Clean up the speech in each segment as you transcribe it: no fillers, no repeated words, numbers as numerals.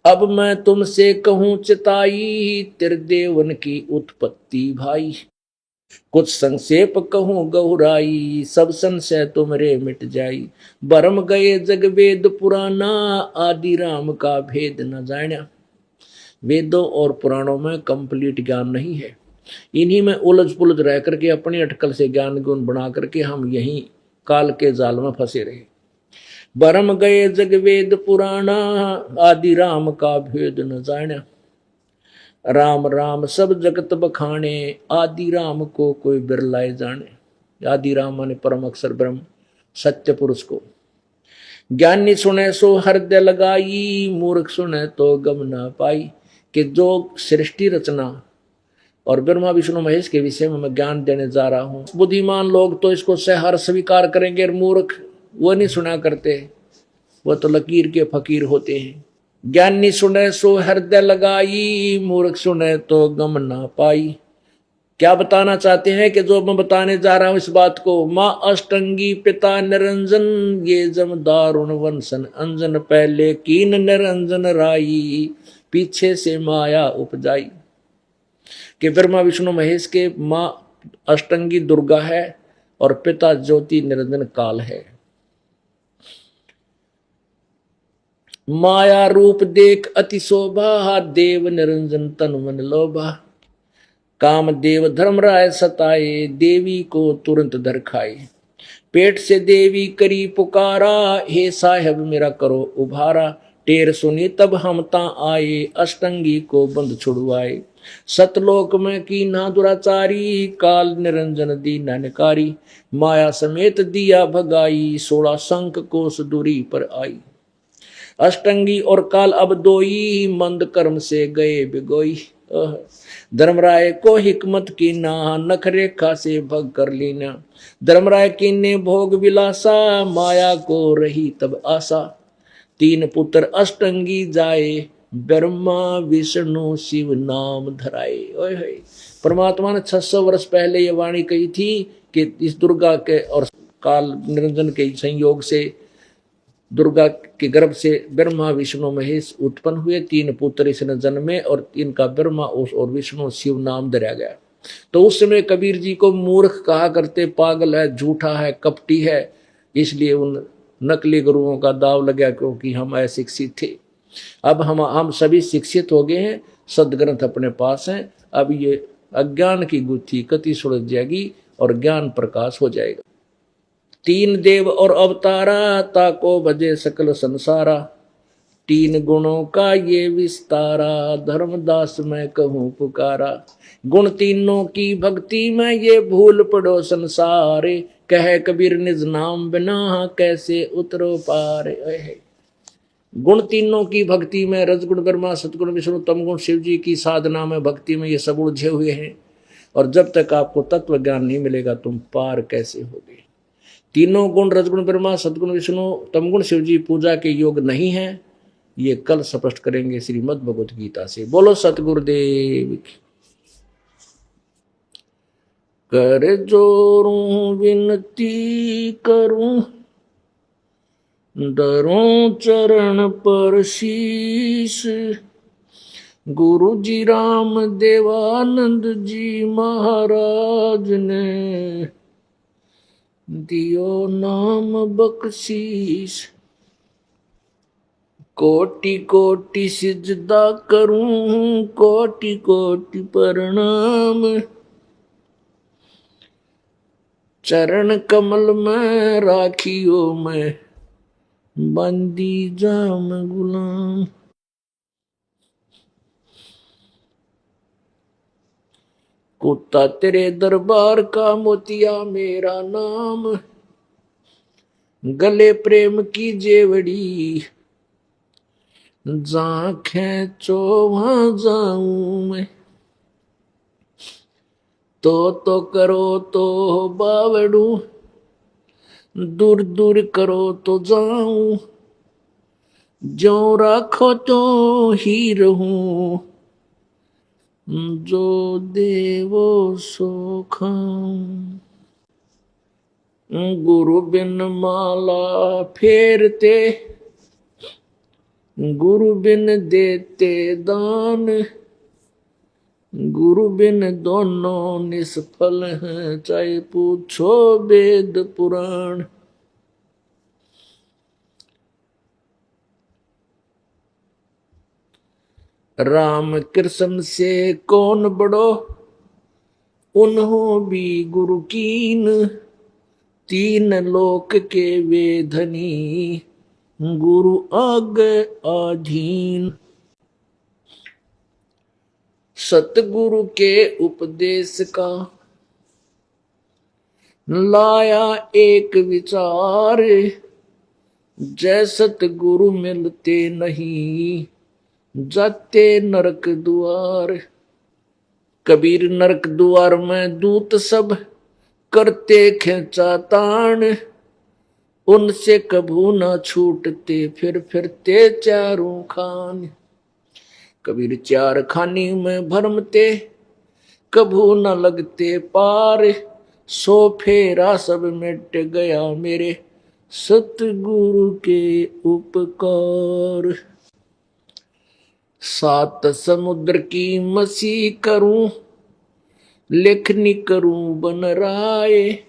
अब मैं तुमसे कहूं चिताई, त्रिदेवन की उत्पत्ति भाई। कुछ संक्षेप कहूं गहुराई, सब संशय तुमरे मिट जाई। भरम गए जग वेद पुराना, आदि राम का भेद न जाना। वेदों और पुराणों में कंप्लीट ज्ञान नहीं है, इन्हीं में उलझ पुलझ रह करके अपनी अटकल से ज्ञान गुण बना करके हम यहीं काल के जाल में फंसे रहे। भरम गए जग वेद पुराना, आदि राम का भेद न जाना। राम राम सब जगत बखाने, आदि राम को कोई बिरलाए जाने। आदि राम माने परम अक्षर ब्रह्म सत्य पुरुष को। ज्ञानी सुने सो हृदय लगाई, मूर्ख सुने तो गम ना पाई। कि जो सृष्टि रचना और ब्रह्मा विष्णु महेश के विषय में मैं ज्ञान देने जा रहा हूं, बुद्धिमान लोग तो इसको सहर स्वीकार करेंगे और मूर्ख वो नहीं सुना करते, वो तो लकीर के फकीर होते हैं। ज्ञानी सुने सो हृदय लगाई, मूर्ख सुने तो गम ना पाई। क्या बताना चाहते हैं कि जो मैं बताने जा रहा हूं इस बात को, माँ अष्टंगी पिता निरंजन, ये जम दारुण वंशन अंजन। पहले कीन निरंजन राई, पीछे से माया उपजाई। कि ब्रह्मा विष्णु महेश के माँ अष्टंगी दुर्गा है और पिता ज्योति निरंजन काल है। माया रूप देख अति शोभा, देव निरंजन तन मन लोभा। काम देव धर्मराय सताए, देवी को तुरंत धर खाए। पेट से देवी करी पुकारा, हे साहेब मेरा करो उभारा। टेर सुनी तब हम ता आए, अष्टंगी को बंद छुड़वाए। सतलोक में की ना दुराचारी, काल निरंजन दी ननकारी। माया समेत दिया भगाई, 16 संख कोस दूरी पर आई। अष्टंगी और काल अब दोई, मंद कर्म से गए बिगोई। धर्मराय को हिकमत की ना, नख रेखा से भग कर लीना। धर्मराय की ने भोग विलासा, माया को रही तब आशा। 3 पुत्र अष्टंगी जाए, ब्रह्मा विष्णु शिव नाम धराए। ओए परमात्मा ने 600 वर्ष पहले ये वाणी कही थी कि इस दुर्गा के और काल निरंजन के संयोग से दुर्गा के गर्भ से ब्रह्मा विष्णु महेश उत्पन्न हुए। 3 पुत्र इसने जन्मे और इनका ब्रह्मा और विष्णु शिव नाम धरा गया। तो उस समय कबीर जी को मूर्ख कहा करते, पागल है, झूठा है, कपटी है, इसलिए उन नकली गुरुओं का दाव लगा क्योंकि हम अशिक्षित थे। अब हम सभी शिक्षित हो गए हैं, सदग्रंथ अपने पास हैं। अब ये अज्ञान की गुत्थी कति सुलझ जाएगी और ज्ञान प्रकाश हो जाएगा। 3 देव और अवतारा, ताको भजे सकल संसारा। 3 गुणों का ये विस्तारा, धर्मदास मैं कहूँ पुकारा। गुण तीनों की भक्ति में ये भूल पड़ो संसारे। कहे कबीर निज नाम बिना, कैसे उतरो पार। गुण तीनों की भक्ति में, रजगुण ब्रह्मा सतगुण विष्णु तमगुण शिव जी की साधना में भक्ति में ये सब उलझे हुए हैं। और जब तक आपको तत्व ज्ञान नहीं मिलेगा तुम पार कैसे होगे। तीनों गुण रजगुण ब्रह्मा सतगुण विष्णु तमगुण शिव जी पूजा के योग नहीं है, ये कल स्पष्ट करेंगे श्रीमद् भगवत गीता से। बोलो सतगुरुदेव की। कर जोरूं विनती करूं, डरूं चरण पर शीश। गुरु जी राम देवानंद जी महाराज ने दियो नाम बख्शीश। कोटि कोटि सिजदा करूं, कोटि कोटि प्रणाम। चरण कमल में राखियो मैं, बंदी जाम गुलाम। कुत्ता तेरे दरबार का, मोतिया मेरा नाम। गले प्रेम की जेवड़ी, जहां खेचो वहां जाऊं मैं। तो करो तो बावड़ू, दूर दूर करो तो जाऊं। जो राखो तो ही रहूं, जो देवो सो खाऊं। गुरु बिन माला फेरते, गुरु बिन देते दान, गुरु बिन दोनों निष्फल हैं, चाहे पूछो वेद पुराण। राम कृष्ण से कौन बड़ो, उन्हों भी गुरु कीन, तीन लोक के वे धनी, गुरु आगे अधीन। सतगुरु के उपदेश का लाया एक विचार, जय सतगुरु मिलते नहीं, जाते नरक द्वार। कबीर नरक द्वार में दूत सब, करते खेचा तान, उनसे कभू ना छूटते, फिर फिरते चारों खान। कबीर चार खानी में भरमते, कभू न लगते पार, सो फेरा सब मिट गया मेरे, सतगुरु के उपकार। सात समुद्र की मसी करूं, लेखनी करूं बन राय,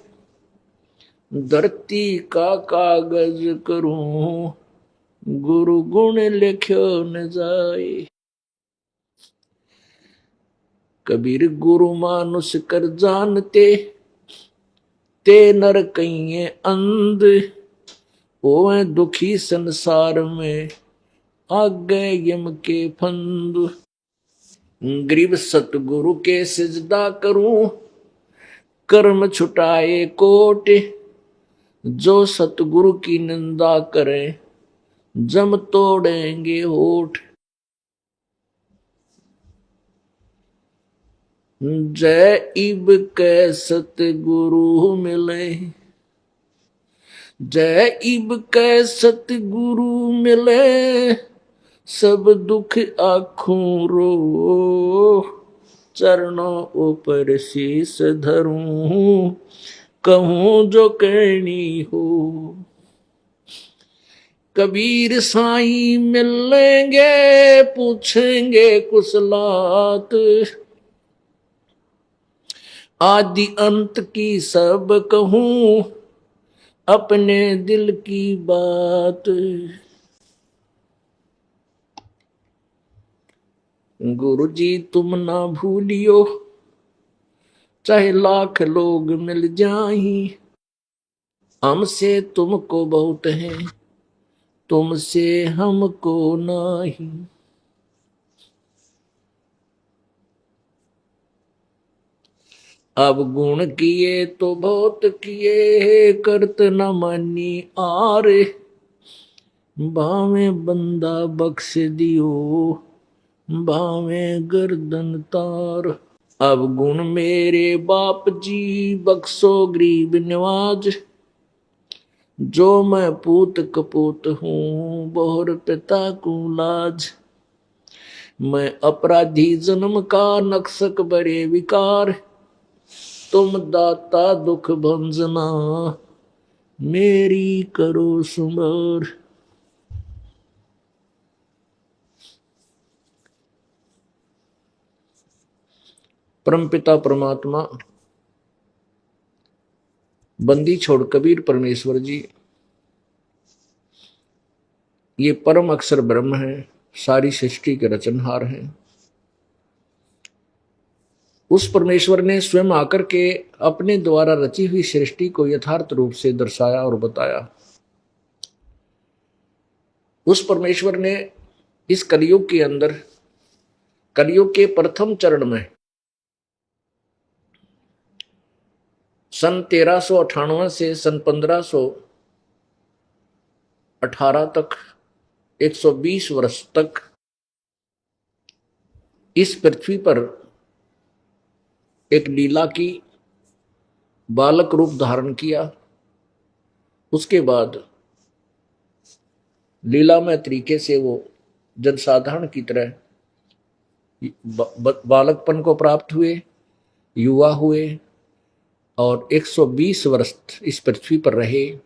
धरती का कागज करूं, गुरु गुण लिख्यो न जाए। कबीर गुरु मानुष कर जानते, ते नर कहिए अंध, ओए दुखी संसार में, आगे यम के फंद। गरीब सतगुरु के सिजदा करूं, कर्म छुटाए कोट, जो सतगुरु की निंदा करे, जम तोड़ेंगे होठ। जय इब कै सतगुरु मिले, जय इब कै सतगुरु मिले, सब दुख आखों रो, चरणों ऊपर शीस धरूं, कहूं जो कहनी हो। कबीर साईं मिलेंगे, पूछेंगे कुशलात, आदि अंत की सब कहूं, अपने दिल की बात। गुरु जी तुम ना भूलियो, चाहे लाख लोग मिल जाएं, हमसे तुमको बहुत है, तुमसे हमको नहीं। अब गुण किए तो बहुत किए, करत न मानी आरे, भावे बंदा बख्श दियो, भावे गर्दन तार। अब गुण मेरे बाप जी बख्शो गरीब नवाज, जो मैं पूत कपूत हूँ, बोहर पिता को लाज। मैं अपराधी जन्म का, नक्सक बड़े विकार, तुम दाता दुख भंजना, मेरी करो सुमार। परमपिता परमात्मा बंदी छोड़ कबीर परमेश्वर जी, ये परम अक्षर ब्रह्म है, सारी सृष्टि के रचनहार हैं। उस परमेश्वर ने स्वयं आकर के अपने द्वारा रची हुई सृष्टि को यथार्थ रूप से दर्शाया और बताया। उस परमेश्वर ने इस कलयुग के अंदर, कलयुग के प्रथम चरण में सन 1398 से सन 1518 तक 120 वर्ष तक इस पृथ्वी पर एक लीला की बालक रूप धारण किया। उसके बाद लीलामय तरीके से वो जनसाधारण की तरह बालकपन को प्राप्त हुए, युवा हुए और 120 वर्ष इस पृथ्वी पर रहे।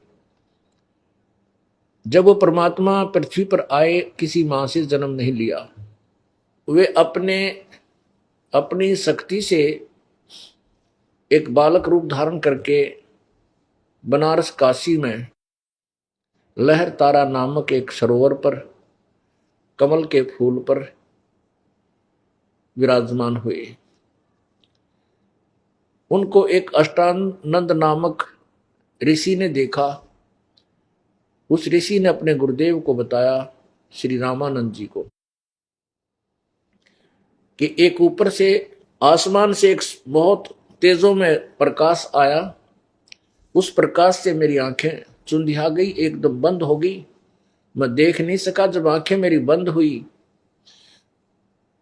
जब वो परमात्मा पृथ्वी पर आए, किसी मां से जन्म नहीं लिया, वे अपनी शक्ति से एक बालक रूप धारण करके बनारस काशी में लहर तारा नामक एक सरोवर पर कमल के फूल पर विराजमान हुए। उनको एक अष्टानंद नामक ऋषि ने देखा। उस ऋषि ने अपने गुरुदेव को बताया, श्री रामानंद जी को, कि एक ऊपर से आसमान से एक बहुत तेजों में प्रकाश आया। उस प्रकाश से मेरी आंखें चुंधिया गई, एकदम बंद हो गई, मैं देख नहीं सका। जब आंखें मेरी बंद हुई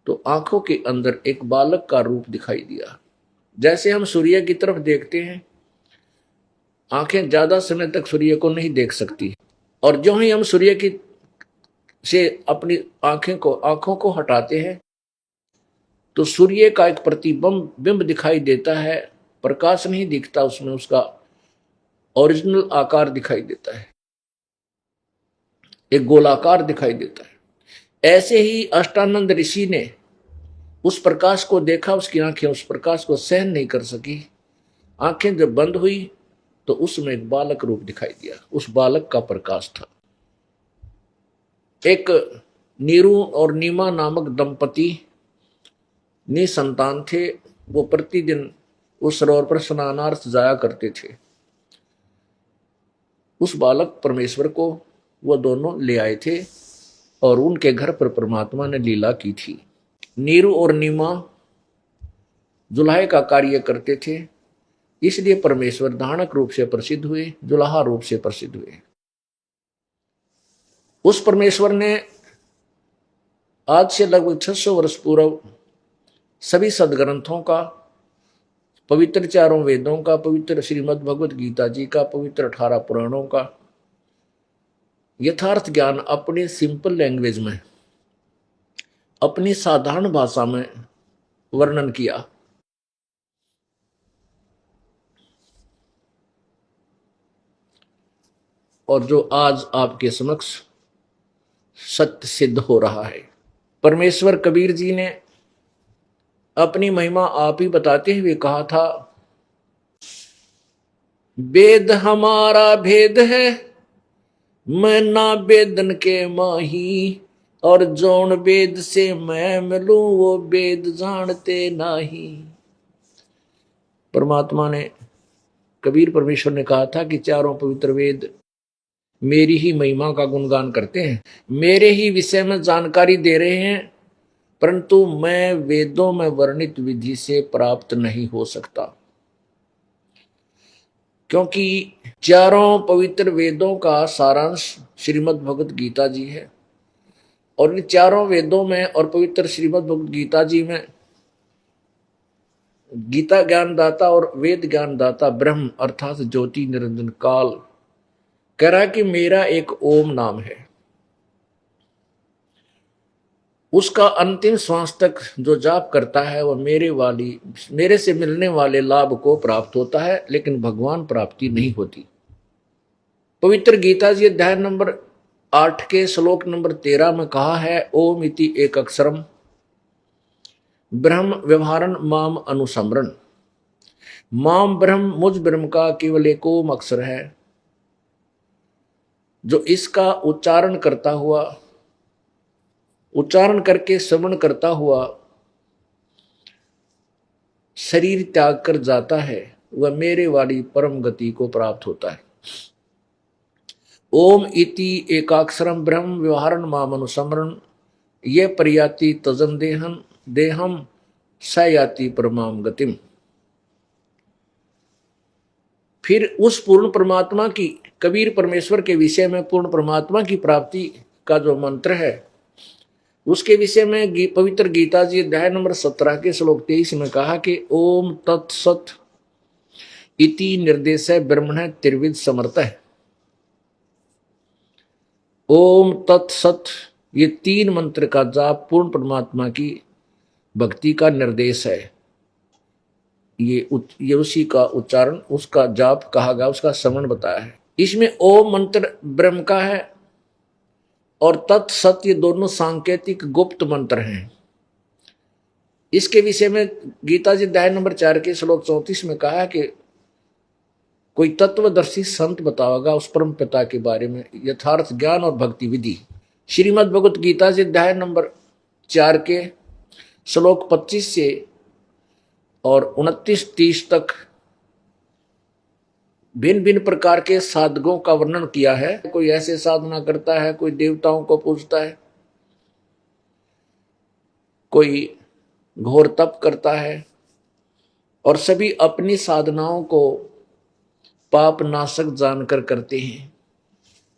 तो आंखों के अंदर एक बालक का रूप दिखाई दिया। जैसे हम सूर्य की तरफ देखते हैं, आंखें ज्यादा समय तक सूर्य को नहीं देख सकती, और जो ही हम सूर्य की से अपनी आंखों को हटाते हैं तो सूर्य का एक प्रतिबिंब बिंब दिखाई देता है। प्रकाश नहीं दिखता उसमें, उसका ओरिजिनल आकार दिखाई देता है, एक गोलाकार दिखाई देता है। ऐसे ही अष्टानंद ऋषि ने उस प्रकाश को देखा, उसकी आंखें उस प्रकाश को सहन नहीं कर सकी। आंखें जब बंद हुई तो उसमें एक बालक रूप दिखाई दिया। उस बालक का प्रकाश था। एक नीरू और नीमा नामक दंपति निसंतान थे। वो प्रतिदिन उस सरोवर पर स्नानार्थ जाया करते थे। उस बालक परमेश्वर को वो दोनों ले आए थे और उनके घर पर परमात्मा ने लीला की थी। नीरू और नीमा जुलाहे का कार्य करते थे, इसलिए परमेश्वर धानक रूप से प्रसिद्ध हुए, जुलाहा रूप से प्रसिद्ध हुए। उस परमेश्वर ने आज से लगभग 600 वर्ष पूर्व सभी सदग्रंथों का, पवित्र चारों वेदों का, पवित्र श्रीमद् भगवत गीता जी का, पवित्र 18 पुराणों का यथार्थ ज्ञान अपनी सिंपल लैंग्वेज में, अपनी साधारण भाषा में वर्णन किया। और जो आज आपके समक्ष सत्य सिद्ध हो रहा है। परमेश्वर कबीर जी ने अपनी महिमा आप ही बताते हुए कहा था, वेद हमारा भेद है, मैं ना वेदन के माही, और जौन वेद से मैं मिलूं वो वेद जानते नाही। परमात्मा ने, कबीर परमेश्वर ने कहा था कि चारों पवित्र वेद मेरी ही महिमा का गुणगान करते हैं, मेरे ही विषय में जानकारी दे रहे हैं, परंतु मैं वेदों में वर्णित विधि से प्राप्त नहीं हो सकता, क्योंकि चारों पवित्र वेदों का सारांश श्रीमद् भगवत गीता जी है। और इन चारों वेदों में और पवित्र श्रीमद् भगवत गीता जी में गीता ज्ञानदाता और वेद ज्ञानदाता ब्रह्म अर्थात ज्योति निरंजन काल कह रहा है कि मेरा एक ओम नाम है, उसका अंतिम श्वास तक जो जाप करता है वह मेरे से मिलने वाले लाभ को प्राप्त होता है, लेकिन भगवान प्राप्ति नहीं होती। पवित्र गीता जी अध्याय नंबर 8 के श्लोक नंबर 13 में कहा है, ओम इति एक अक्षरम ब्रह्म व्यवहारन माम अनुसमरण। माम ब्रह्म, मुझ ब्रह्म का केवल एक ओम अक्षर है, जो इसका उच्चारण करके श्रवण करता हुआ शरीर त्याग कर जाता है, वह मेरे वाली परम गति को प्राप्त होता है। ओम इति एकाक्षरम ब्रह्म व्यवहारन माम अनुसमरण, ये पर्याति तजन देहम स याति परमाम गतिम। फिर उस पूर्ण परमात्मा की, कबीर परमेश्वर के विषय में पूर्ण परमात्मा की प्राप्ति का जो मंत्र है उसके विषय में पवित्र गीता जी अध्याय नंबर 17 के श्लोक 23 में कहा कि ओम तत्सत इति निर्देश ब्रह्मण त्रिविध समर्थ है। ओम तत्सत, ये 3 मंत्र का जाप पूर्ण परमात्मा की भक्ति का निर्देश है। ये उसी का उच्चारण, उसका जाप कहा गया, उसका श्रवण बताया है। इसमें ओम मंत्र ब्रह्म का है और तत् सत ये दोनों सांकेतिक गुप्त मंत्र हैं। इसके विषय में गीता जी अध्याय नंबर 4 के श्लोक 34 में कहा है कि कोई तत्वदर्शी संत बताओगा उस परम पिता के बारे में यथार्थ ज्ञान और भक्ति विधि। श्रीमद् भगवत गीता जी अध्याय नंबर 4 के श्लोक 25 से और 29-30 तक भिन्न भिन्न प्रकार के साधकों का वर्णन किया है। कोई ऐसे साधना करता है, कोई देवताओं को पूजता है, कोई घोर तप करता है, और सभी अपनी साधनाओं को पाप नाशक जानकर करते हैं।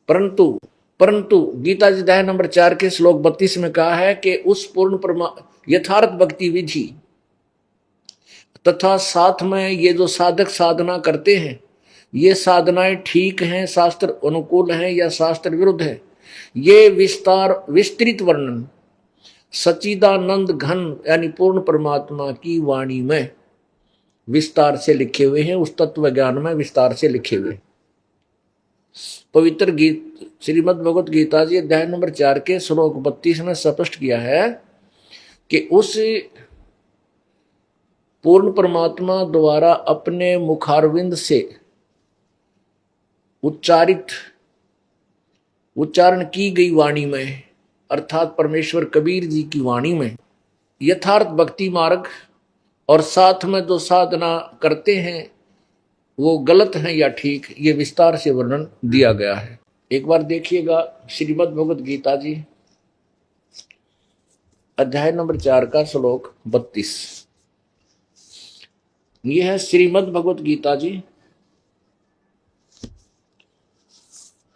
परंतु गीता जी अध्याय नंबर 4 के श्लोक 32 में कहा है कि उस पूर्ण यथार्थ भक्ति विधि तथा साथ में ये जो साधक साधना करते हैं, ये साधनाएं ठीक हैं, शास्त्र अनुकूल हैं या शास्त्र विरुद्ध है, ये विस्तृत वर्णन सच्चिदानंद घन यानी पूर्ण परमात्मा की वाणी में विस्तार से लिखे हुए हैं। उस तत्व ज्ञान में विस्तार से लिखे हुए पवित्र गीत श्रीमद् भगवत गीता जी अध्याय नंबर 4 के श्लोक 32 में स्पष्ट किया है कि उस पूर्ण परमात्मा द्वारा अपने मुखारविंद से उच्चारण की गई वाणी में, अर्थात परमेश्वर कबीर जी की वाणी में यथार्थ भक्ति मार्ग और साथ में जो साधना करते हैं वो गलत है या ठीक, ये विस्तार से वर्णन दिया गया है। एक बार देखिएगा श्रीमद् भगवत गीता जी अध्याय नंबर 4 का श्लोक 32। यह है श्रीमद् भगवत गीता जी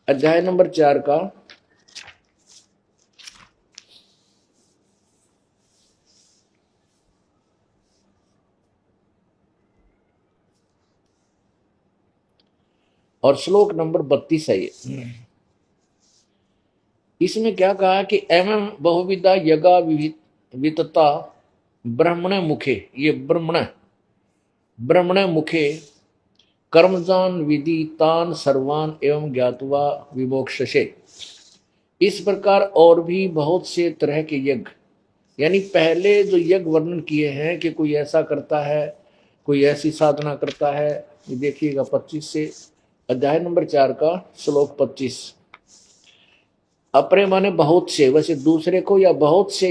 अध्याय नंबर 4 का और श्लोक नंबर 32 है ये। इसमें क्या कहा कि एवं बहुविधा यज्ञा वितता ब्रह्मण मुखे, ये ब्रह्मण मुखे कर्मजान विधि तान सर्वान एवं ज्ञातवा विमोक्षसे। इस प्रकार और भी बहुत से तरह के यज्ञ, यानी पहले जो यज्ञ वर्णन किए हैं कि कोई ऐसा करता है, कोई ऐसी साधना करता है, ये देखिएगा 25 से अध्याय नंबर 4 का श्लोक 25। अपने माने बहुत से, वैसे दूसरे को, या बहुत से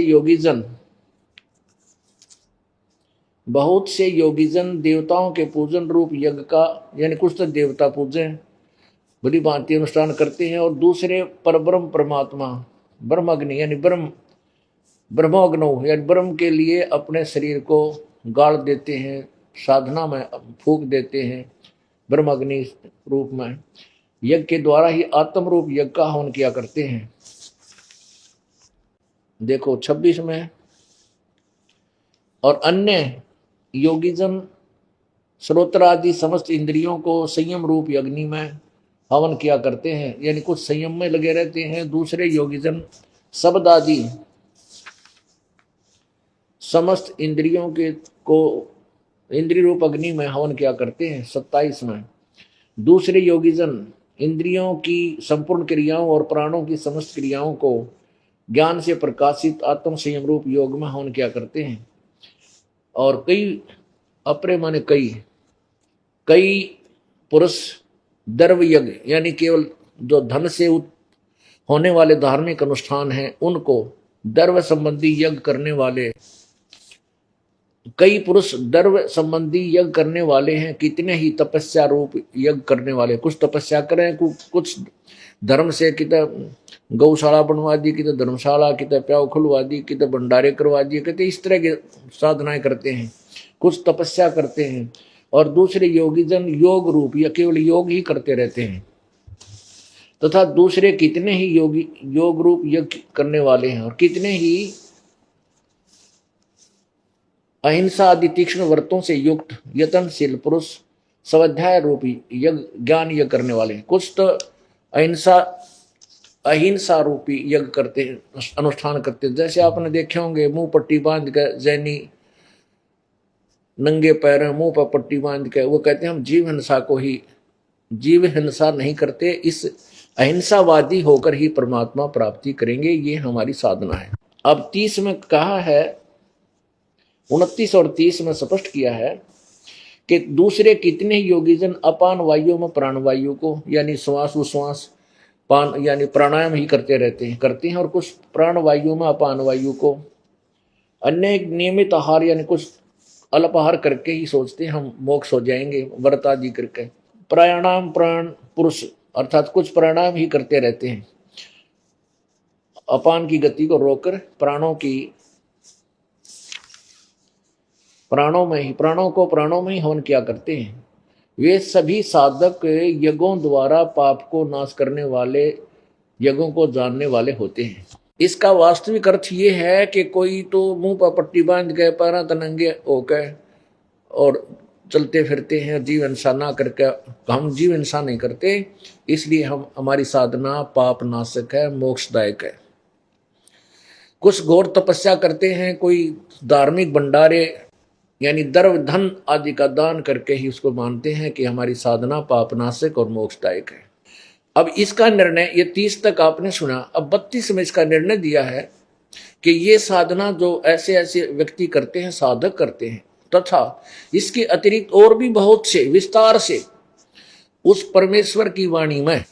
योगीजन देवताओं के पूजन रूप यज्ञ का, यानी कुछ तो देवता पूजे बड़ी भांति अनुष्ठान करते हैं, और दूसरे परब्रह्म परमात्मा ब्रह्माग्नि यानी ब्रह्माग्नो यानी ब्रह्म के लिए अपने शरीर को गाड़ देते हैं, साधना में फूंक देते हैं ब्रह्माग्नि रूप में। यज्ञ के द्वारा ही आत्म रूप यज्ञ का हवन किया करते हैं। देखो 26 में, और अन्य योगीजन श्रोत्र आदि समस्त इंद्रियों को संयम रूप अग्नि में हवन किया करते हैं, यानी कुछ संयम में लगे रहते हैं। दूसरे योगीजन शब्द आदि समस्त इंद्रियों के को इंद्रिय रूप अग्नि में हवन किया करते हैं। 27 में, दूसरे योगीजन इंद्रियों की संपूर्ण क्रियाओं और प्राणों की समस्त क्रियाओं को ज्ञान से प्रकाशित आत्म संयम रूप योग में हवन किया करते हैं। और कई अपरे माने कई पुरुष द्रव्य यज्ञ, यानी केवल जो धन से होने वाले धार्मिक अनुष्ठान हैं उनको द्रव्य संबंधी यज्ञ करने वाले, कई पुरुष द्रव्य संबंधी यज्ञ करने वाले हैं, कितने ही तपस्या रूप यज्ञ करने वाले। कुछ तपस्या करें, कुछ धर्म से, कितने गौशाला बनवा दी, कितने धर्मशाला, कितने प्याव खुलवा दी, कितने भंडारे करवा दिए, कितने इस तरह की साधनाएं करते हैं, कुछ तपस्या करते हैं। और दूसरे योगीजन योग रूप या केवल योग ही करते रहते हैं, तथा दूसरे कितने ही योग रूप यज्ञ करने वाले हैं, और कितने ही अहिंसा आदि तीक्ष्ण व्रतों से युक्त यतनशील पुरुष स्वाध्याय रूपी यज्ञ ज्ञान यज्ञ करने वाले हैं। कुछ तो अहिंसा रूपी यज्ञ करते हैं, अनुष्ठान करते हैं। जैसे आपने देखे होंगे मुंह पट्टी बांध कर जैनी नंगे पैर मुंह पर पट्टी बांध के वो कहते हैं हम जीव हिंसा नहीं करते, इस अहिंसावादी होकर ही परमात्मा प्राप्ति करेंगे, ये हमारी साधना है। अब 30 में कहा है, 29 और 30 में स्पष्ट किया है कि दूसरे कितने योगीजन अपान वायु में प्राणवायु को यानी श्वास उश्वास पान यानी प्राणायाम ही करते रहते हैं और कुछ प्राणवायु में अपान वायु को, अन्य नियमित आहार यानी कुछ अल्पाहार करके ही सोचते हैं हम मोक्ष हो जाएंगे, व्रत आदि करके। प्राणायाम प्राण पुरुष अर्थात कुछ प्राणायाम ही करते रहते हैं, अपान की गति को रोककर प्राणों में ही हवन किया करते हैं। वे सभी साधक यज्ञों द्वारा पाप को नाश करने वाले, यज्ञों को जानने वाले होते हैं। इसका वास्तविक अर्थ ये है कि कोई तो मुंह पर पट्टी बांध के पैरा तनंगे होकर और चलते फिरते हैं, जीव हिंसा ना करके। हम जीव हिंसा नहीं करते, इसलिए हमारी साधना पाप नाशक है, मोक्षदायक है। कुछ घोर तपस्या करते हैं, कोई धार्मिक भंडारे यानी द्रव्य धन आदि का दान करके ही उसको मानते हैं कि हमारी साधना पापनाशक और मोक्षदायक है। अब इसका निर्णय, ये 30 तक आपने सुना, अब 32 में इसका निर्णय दिया है कि ये साधना जो ऐसे ऐसे व्यक्ति करते हैं, साधक करते हैं, तथा इसके अतिरिक्त और भी बहुत से विस्तार से उस परमेश्वर की वाणी में,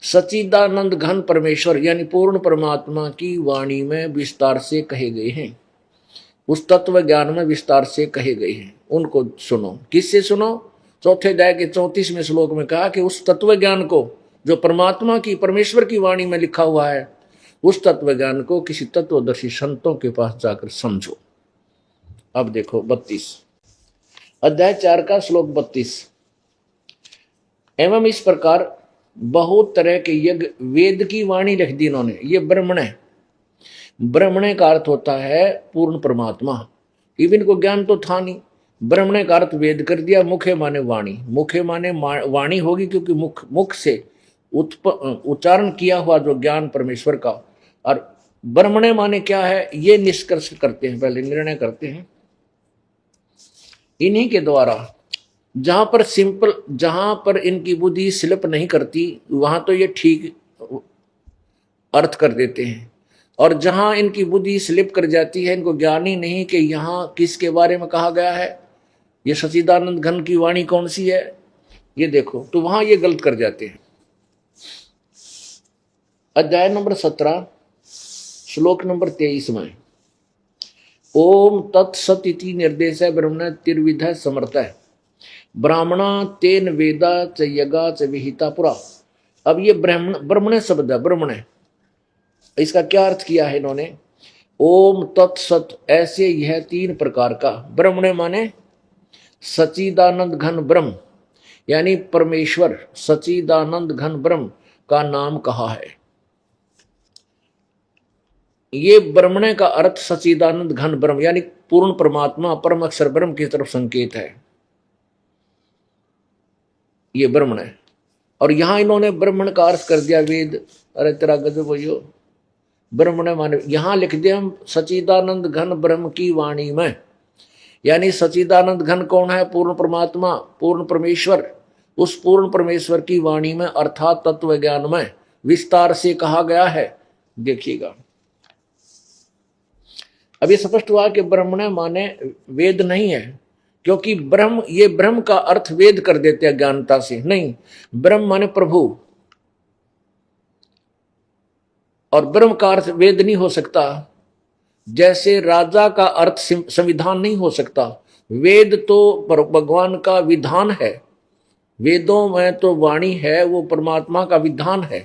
सच्चिदानंद घन परमेश्वर यानी पूर्ण परमात्मा की वाणी में विस्तार से कहे गए हैं, उस तत्व ज्ञान में विस्तार से कहे गए हैं, उनको सुनो। किससे सुनो? चौथे अध्याय के 34वें श्लोक में कहा कि उस तत्व ज्ञान को जो परमात्मा की, परमेश्वर की वाणी में लिखा हुआ है, उस तत्व ज्ञान को किसी तत्वदर्शी संतों के पास जाकर समझो। अब देखो 32 अध्याय 4 का श्लोक 32। एवं इस प्रकार बहुत तरह के यज्ञ वेद की वाणी लिख दी इन्होंने। ये ब्रह्मण, ब्रह्मणे का अर्थ होता है पूर्ण परमात्मा। इवन को ज्ञान तो था नहीं, ब्रह्मणे का अर्थ वेद कर दिया। मुखे माने वाणी, मुखे माने वाणी होगी क्योंकि मुख से उच्चारण किया हुआ जो ज्ञान परमेश्वर का। और ब्रह्मणे माने क्या है, ये निष्कर्ष करते हैं, पहले निर्णय करते हैं इन्हीं के द्वारा। जहां पर इनकी बुद्धि स्लिप नहीं करती वहां तो ये ठीक अर्थ कर देते हैं, और जहां इनकी बुद्धि स्लिप कर जाती है, इनको ज्ञान ही नहीं कि यहां किसके बारे में कहा गया है, ये सच्चिदानंद घन की वाणी कौन सी है, ये देखो, तो वहां ये गलत कर जाते हैं। अध्याय नंबर 17 श्लोक नंबर 23 में ओम तत्सत इति निर्देश ब्रह्मण तिर्विध समर्थ ब्राह्मणा तेन वेदा च यज्ञा च विहिता पुरा। अब ये ब्रह्मण शब्द है, ब्रह्मण, इसका क्या अर्थ किया है इन्होंने? ओम तत्सत, ऐसे यह 3 प्रकार का। ब्रह्मण माने सच्चिदानंद घन ब्रह्म यानी परमेश्वर, सच्चिदानंद घन ब्रह्म का नाम कहा है। ये ब्रह्मणे का अर्थ सच्चिदानंद घन ब्रह्म यानी पूर्ण परमात्मा, परम अक्षर ब्रह्म की तरफ संकेत है, ये ब्रह्मण है। और यहां इन्होंने ब्रह्मण का अर्थ कर दिया वेद। अरे तेरा गजब हो, यो ब्रह्मण माने यहां लिख दिया हम सच्चिदानंद घन ब्रह्म की वाणी में, यानी सच्चिदानंद घन कौन है? पूर्ण परमात्मा, पूर्ण परमेश्वर। उस पूर्ण परमेश्वर की वाणी में अर्थात तत्व ज्ञान में विस्तार से कहा गया है। देखिएगा, अब ये स्पष्ट हुआ कि ब्रह्मण माने वेद नहीं है, क्योंकि ब्रह्म, ये ब्रह्म का अर्थ वेद कर देते हैं ज्ञानता से। नहीं, ब्रह्म माने प्रभु, और ब्रह्म का अर्थ वेद नहीं हो सकता। जैसे राजा का अर्थ संविधान नहीं हो सकता, वेद तो भगवान का विधान है, वेदों में तो वाणी है, वो परमात्मा का विधान है।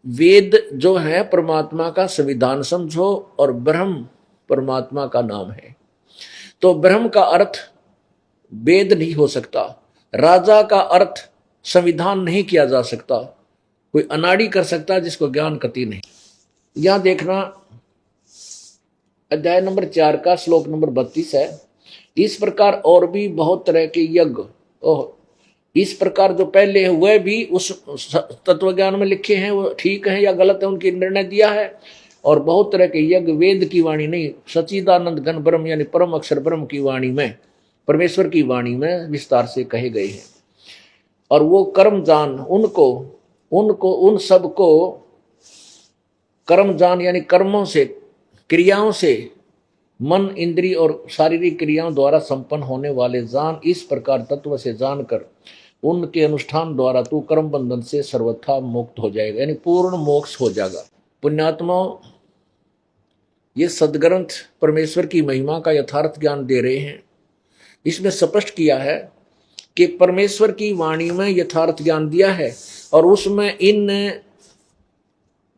वेद जो है परमात्मा का संविधान समझो, और ब्रह्म परमात्मा का नाम है। तो ब्रह्म का अर्थ वेद नहीं हो सकता, राजा का अर्थ संविधान नहीं किया जा सकता, कोई अनाड़ी कर सकता जिसको ज्ञान कति नहीं। यहां देखना अध्याय नंबर 4 का श्लोक नंबर 32 है। इस प्रकार और भी बहुत तरह के यज्ञ, इस प्रकार जो पहले हुए भी उस तत्व ज्ञान में लिखे हैं वो ठीक है या गलत है, उनकी निर्णय दिया है। और बहुत तरह के यज्ञ वेद की वाणी नहीं, सच्चिदानंद घन ब्रह्म यानी परम अक्षर ब्रह्म की वाणी में, परमेश्वर की वाणी में विस्तार से कहे गए हैं। और वो कर्म जान उनको उनको, उन सब को कर्म जान यानी कर्मों से, क्रियाओं से, मन, इंद्रिय और शारीरिक क्रियाओं द्वारा संपन्न होने वाले जान, इस प्रकार तत्व से जानकर उनके अनुष्ठान द्वारा तू कर्म बंधन से सर्वथा मुक्त हो जाएगा, यानी पूर्ण मोक्ष हो जाएगा। पुण्यात्माओं, ये सदग्रंथ परमेश्वर की महिमा का यथार्थ ज्ञान दे रहे हैं। इसमें स्पष्ट किया है कि परमेश्वर की वाणी में यथार्थ ज्ञान दिया है, और उसमें इन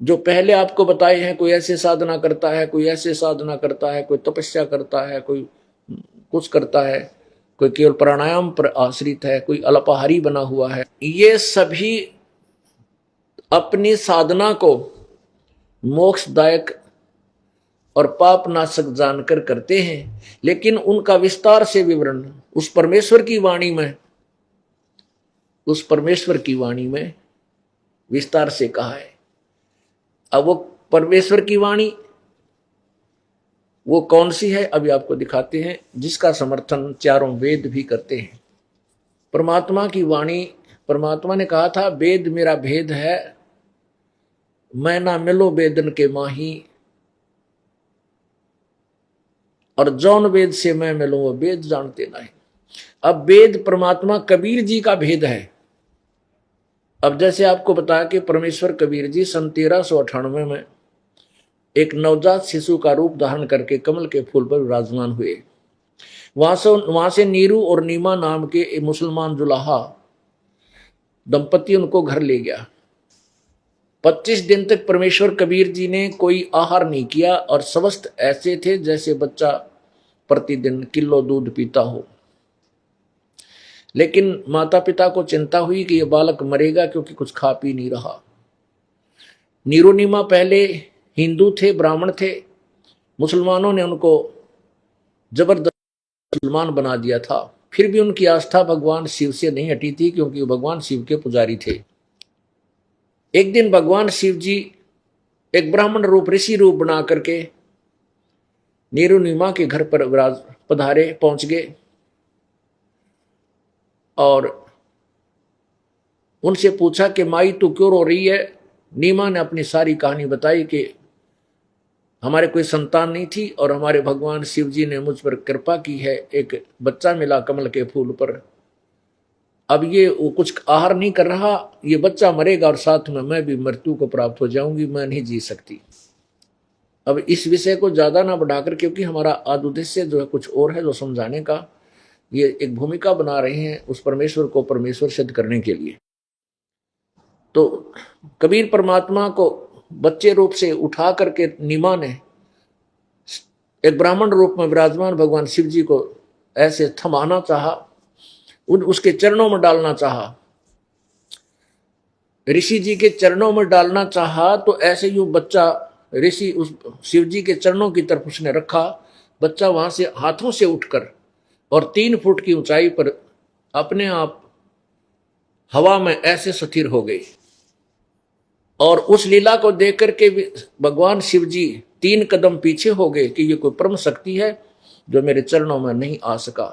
जो पहले आपको बताए हैं, कोई ऐसे साधना करता है, कोई ऐसे साधना करता है, कोई तपस्या करता है, कोई कुछ करता है, कोई केवल प्राणायाम पर आश्रित है, कोई अल्पाहारी बना हुआ है, ये सभी अपनी साधना को मोक्षदायक और पाप नाशक जानकर करते हैं, लेकिन उनका विस्तार से विवरण उस परमेश्वर की वाणी में, उस परमेश्वर की वाणी में विस्तार से कहा है। अब वो परमेश्वर की वाणी वो कौन सी है, अभी आपको दिखाते हैं, जिसका समर्थन चारों वेद भी करते हैं। परमात्मा की वाणी, परमात्मा ने कहा था, वेद मेरा भेद है, मैं ना मिलो वेदन के माही, और जौन वेद से मैं मिलूं वो वेद जानते नहीं। अब वेद परमात्मा कबीर जी का भेद है। अब जैसे आपको बताया कि परमेश्वर कबीर जी सन 1398 में एक नवजात शिशु का रूप धारण करके कमल के फूल पर विराजमान हुए। वहां से नीरू और नीमा नाम के एक मुसलमान जुलाहा दंपति उनको घर ले गया। 25 दिन तक परमेश्वर कबीर जी ने कोई आहार नहीं किया, और स्वस्थ ऐसे थे जैसे बच्चा प्रतिदिन किलो दूध पीता हो। लेकिन माता पिता को चिंता हुई कि यह बालक मरेगा, क्योंकि कुछ खा पी नहीं रहा। नीरू नीमा पहले हिंदू थे, ब्राह्मण थे, मुसलमानों ने उनको जबरदस्त मुसलमान बना दिया था। फिर भी उनकी आस्था भगवान शिव से नहीं हटी थी, क्योंकि वो भगवान शिव के पुजारी थे। एक दिन भगवान शिव जी एक ब्राह्मण रूप, ऋषि रूप बना करके नीरू नीमा के घर पर पधारे, पहुंच गए, और उनसे पूछा कि माई तू क्यों रो रही है। नीमा ने अपनी सारी कहानी बताई कि हमारे कोई संतान नहीं थी, और हमारे भगवान शिव जी ने मुझ पर कृपा की है, एक बच्चा मिला कमल के फूल पर। अब ये वो कुछ आहार नहीं कर रहा, ये बच्चा मरेगा और साथ में मैं भी मृत्यु को प्राप्त हो जाऊंगी, मैं नहीं जी सकती। अब इस विषय को ज्यादा ना बढ़ाकर, क्योंकि हमारा आज उद्देश्य जो है कुछ और है, जो समझाने का, ये एक भूमिका बना रहे हैं उस परमेश्वर को परमेश्वर सिद्ध करने के लिए। तो कबीर परमात्मा को बच्चे रूप से उठा करके नीमा ने एक ब्राह्मण रूप में विराजमान भगवान शिव जी को ऐसे थमाना चाहा, उसके चरणों में डालना चाहा, ऋषि जी के चरणों में डालना चाहा। तो ऐसे यूं बच्चा, ऋषि उस शिव जी के चरणों की तरफ उसने रखा, बच्चा वहां से हाथों से उठकर और 3 फुट की ऊंचाई पर अपने आप हवा में ऐसे स्थिर हो गई। और उस लीला को देख करके भगवान शिव जी 3 कदम पीछे हो गए कि ये कोई परम शक्ति है जो मेरे चरणों में नहीं आ सका,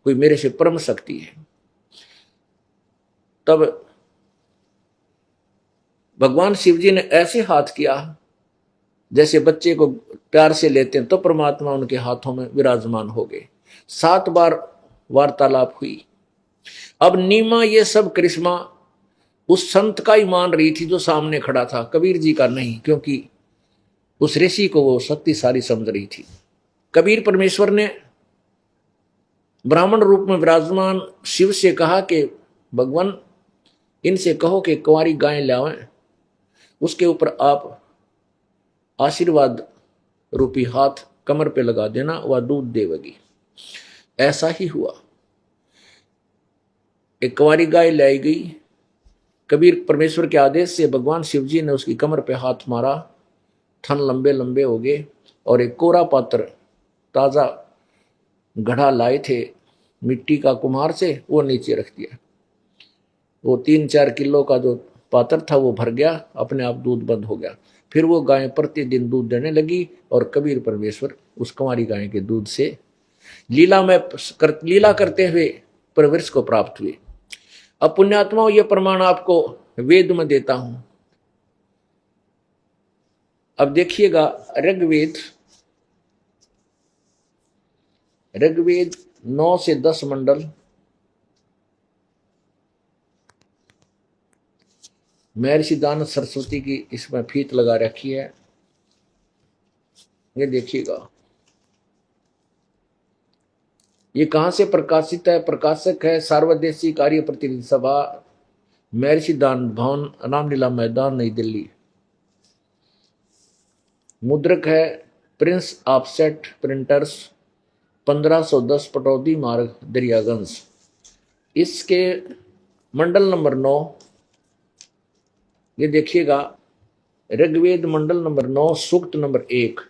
कोई मेरे से परम शक्ति है। तब भगवान शिव जी ने ऐसे हाथ किया जैसे बच्चे को प्यार से लेते हैं, तो परमात्मा उनके हाथों में विराजमान हो गए। 7 बार वार्तालाप हुई। अब नीमा ये सब करिश्मा उस संत का ही मान रही थी जो सामने खड़ा था, कबीर जी का नहीं, क्योंकि उस ऋषि को वो शक्तिशाली समझ रही थी। कबीर परमेश्वर ने ब्राह्मण रूप में विराजमान शिव से कहा कि भगवान, इनसे कहो कि कुंवारी गाय लावें, उसके ऊपर आप आशीर्वाद रूपी हाथ कमर पे लगा देना, वह दूध देवेगी। ऐसा ही हुआ। एक कुंवारी गाय लाई गई। कबीर परमेश्वर के आदेश से भगवान शिव जी ने उसकी कमर पे हाथ मारा, थन लंबे लंबे हो गए, और एक कोरा पात्र ताजा घड़ा लाए थे मिट्टी का कुम्हार से, वो नीचे रख दिया। वो 3-4 किलो का जो पात्र था वो भर गया, अपने आप दूध बंद हो गया। फिर वो गाय प्रतिदिन दूध देने लगी, और कबीर परमेश्वर उस कुंवारी गाय के दूध से लीला करते हुए परवरिश को प्राप्त हुए। अब पुण्यात्माओं, ये प्रमाण आपको वेद में देता हूं। अब देखिएगा ऋग्वेद 9 से 10 मंडल, महर्षि दान सरस्वती की इसमें फीत लगा रखी है। ये देखिएगा, ये कहां से प्रकाशित है? प्रकाशक है सार्वदेशीय कार्य प्रतिनिधि सभा, महर्षि दान भवन, रामलीला मैदान, नई दिल्ली। मुद्रक है प्रिंस ऑफसेट प्रिंटर्स, 1510 पटौदी मार्ग, दरियागंज। इसके मंडल नंबर 9, ये देखिएगा, ऋग्वेद मंडल नंबर 9, सूक्त नंबर 1